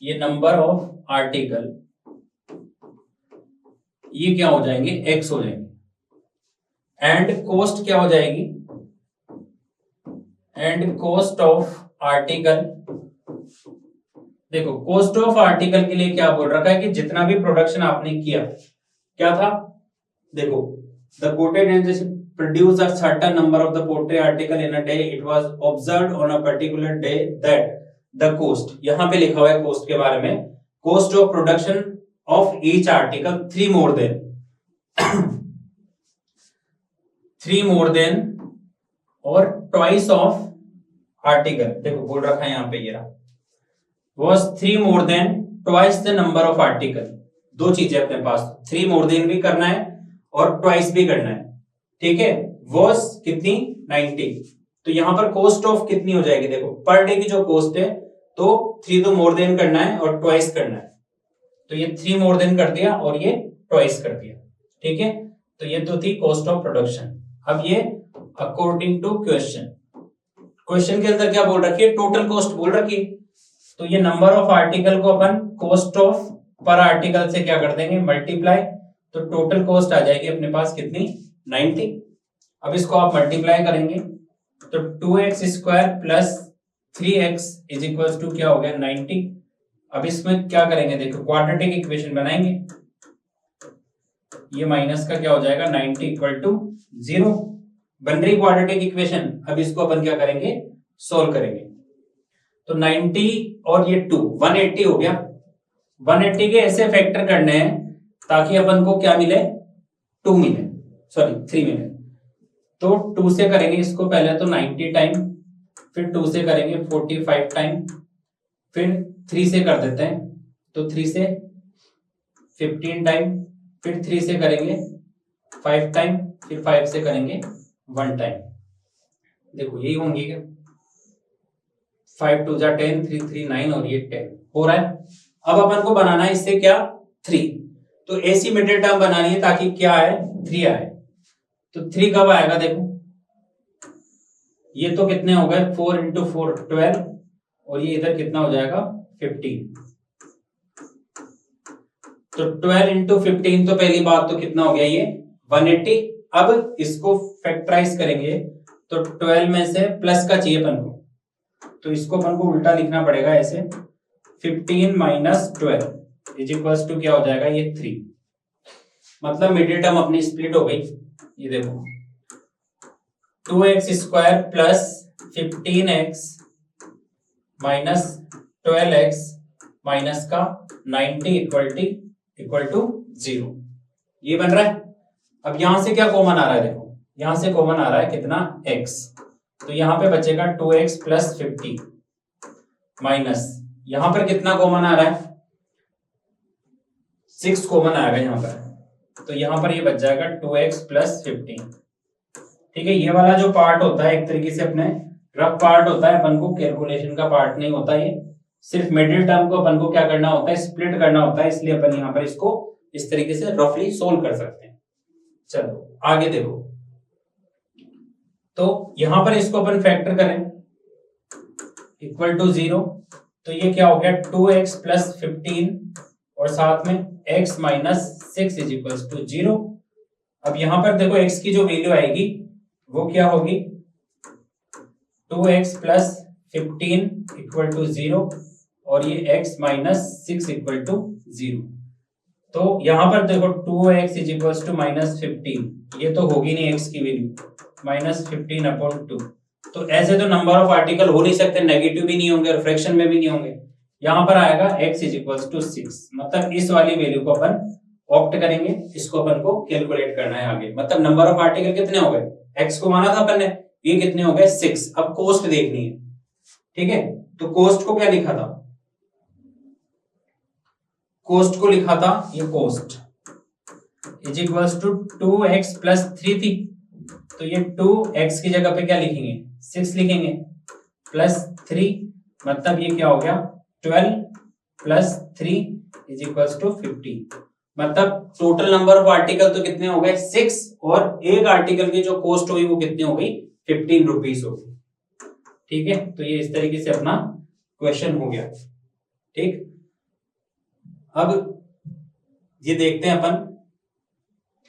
ये नंबर ऑफ आर्टिकल ये क्या हो जाएंगे, x हो जाएंगे, एंड कॉस्ट क्या हो जाएगी, एंड कॉस्ट ऑफ आर्टिकल। देखो कॉस्ट ऑफ आर्टिकल के लिए क्या बोल रखा है कि जितना भी प्रोडक्शन आपने किया, क्या था, देखो the coated industry produce a certain number of the pottery article in a day. It was observed on a particular day that the cost, यहां पे लिखा हुआ है cost के बारे में, cost of production of each article 3 more than और twice of article। देखो बोल रखा है यहां पे, ये रहा, was 3 more than twice the number of article। दो चीजें अपने पास, 3 more than भी करना है और twice भी करना है। ठीक है, वॉस कितनी, 90। तो यहां पर कॉस्ट ऑफ कितनी हो जाएगी, देखो पर डे की जो कॉस्ट है तो 3 तो मोर देन करना है और ट्वाइस करना है, तो ये 3 मोर देन कर दिया और ये ट्वाइस कर दिया। ठीक है, तो ये तो थी कॉस्ट ऑफ प्रोडक्शन। अब ये अकॉर्डिंग टू क्वेश्चन के अंदर क्या बोल रखी है, टोटल कॉस्ट बोल रखी है, तो ये नंबर ऑफ आर्टिकल को अपन कॉस्ट ऑफ पर आर्टिकल से क्या कर देंगे, मल्टीप्लाई, तो टोटल कॉस्ट आ जाएगी अपने पास कितनी, 90। अब इसको आप मल्टीप्लाई करेंगे तो 2x square plus 3x is equal to क्या हो गया, 90। अब इसमें क्या करेंगे, देखो क्वाड्रेटिक इक्वेशन बनाएंगे, ये माइनस का क्या हो जाएगा, 90 इक्वल टू 0 बन रही क्वाड्रेटिक इक्वेशन। अब इसको अपन क्या करेंगे, सोल्व करेंगे, तो 90 और ये 2 180 हो गया। 180 के ऐसे फैक्टर करने हैं ताकि अपन को क्या मिले, 2 मिले, सॉरी 3 मिले। तो 2 से करेंगे इसको, पहले तो 90 टाइम, फिर 2 से करेंगे 45 टाइम, फिर 3 से कर देते हैं, तो 3 से 15 टाइम, फिर 3 से करेंगे 5 टाइम, फिर 5 से करेंगे 1 टाइम। देखो यही होंगी क्या, 5 2 जा 10, 3 3 9 और ये 10 हो रहा है। अब अपन को बनाना है इससे क्या, 3। तो ऐसी मिडिल टर्म बनानी है ताकि क्या आए, 3 आए। तो 3 कब आएगा, देखो ये तो कितने हो गए, 4 इंटू 4 12, और ये इधर कितना हो जाएगा 15। तो 12 इंटू 15, तो पहली बात तो कितना हो गया ये 180। अब इसको फैक्टराइज करेंगे तो 12 में से प्लस का चाहिए अपन को, तो इसको अपन को उल्टा लिखना पड़ेगा ऐसे, 15 माइनस 12 इज इक्वल्स टू क्या हो जाएगा ये 3। मतलब मिडिल टर्म अपनी स्प्लिट हो गई। ये देखो 2x square plus 15x minus 12x minus का 90 इक्वल टू 0, ये बन रहा है। अब यहां से क्या कॉमन आ रहा है, देखो यहां से कॉमन आ रहा है कितना x, तो यहां पे बचेगा 2x प्लस 50 माइनस यहां पर कितना कॉमन आ रहा है 6 कॉमन आएगा यहां पर, तो यहां पर ये बच जाएगा 2x प्लस 15। ठीक है, ये वाला जो पार्ट होता है एक तरीके से अपने रफ पार्ट होता है, अपन को कैलकुलेशन का पार्ट नहीं होता, ये सिर्फ मिडिल टर्म को अपन को क्या करना होता है, स्प्लिट करना होता है, इसलिए अपन यहाँ पर इसको इस तरीके से रफली सोल्व कर सकते हैं। चलो आगे देखो, तो यहां पर इसको अपन फैक्टर करें इक्वल टू 0, तो ये क्या हो गया 2x प्लस 15 और साथ में x minus 6 is equal to 0। अब यहां पर देखो x की जो वैल्यू आएगी वो क्या होगी 2x प्लस 15 इक्वल टू 0 और ये x माइनस 6 इक्वल टू 0। तो यहां पर देखो 2x is equal to minus 15, ये तो होगी नहीं x की वैल्यू, माइनस 15 अपॉन 2। तो ऐसे तो नंबर ऑफ आर्टिकल हो नहीं सकते, नेगेटिव भी नहीं होंगे और फ्रैक्शन में भी नहीं होंगे। यहां पर आएगा x इज इक्वल टू 6, मतलब इस वाली वैल्यू को अपन ऑप्ट करेंगे, इसको अपन को कैलकुलेट करना है आगे। मतलब नंबर ऑफ आर्टिकल कितने हो गए, x को माना था अपन ने, ये कितने हो गए 6। अब कॉस्ट देखनी है, ठीक है, तो कॉस्ट को क्या लिखा था, कॉस्ट को लिखा था ये cost is equal to 2x plus 3 थी, तो ये 2x की जगह पे क्या लिखेंगे 6 लिखेंगे प्लस 3, मतलब ये क्या हो गया 12 प्लस 3 इज इक्वल टू 50। मतलब टोटल नंबर ऑफ आर्टिकल तो कितने हो गए 6, और एक आर्टिकल की जो कॉस्ट हुई वो कितनी हो गई 15 रुपीज हो गई। ठीक है, तो ये इस तरीके से अपना क्वेश्चन हो गया। ठीक, अब ये देखते हैं अपन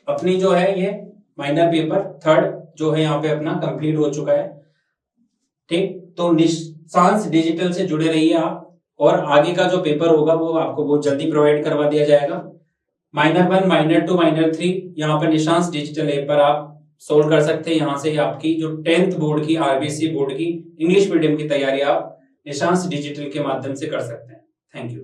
अपनी जो है ये माइनर पेपर थर्ड जो है यहाँ पे अपना कंप्लीट हो चुका है। ठीक, तो निशांस डिजिटल से जुड़े रहिए आप, और आगे का जो पेपर होगा वो आपको बहुत जल्दी प्रोवाइड करवा दिया जाएगा। माइनर 1, माइनर 2, माइनर 3 यहाँ पर निशांस डिजिटल ऐप पर आप सोल्व कर सकते हैं। यहाँ से आपकी जो 10th बोर्ड की आरबीसी बोर्ड की इंग्लिश मीडियम की तैयारी आप निशांस डिजिटल के माध्यम से कर सकते हैं। Thank you.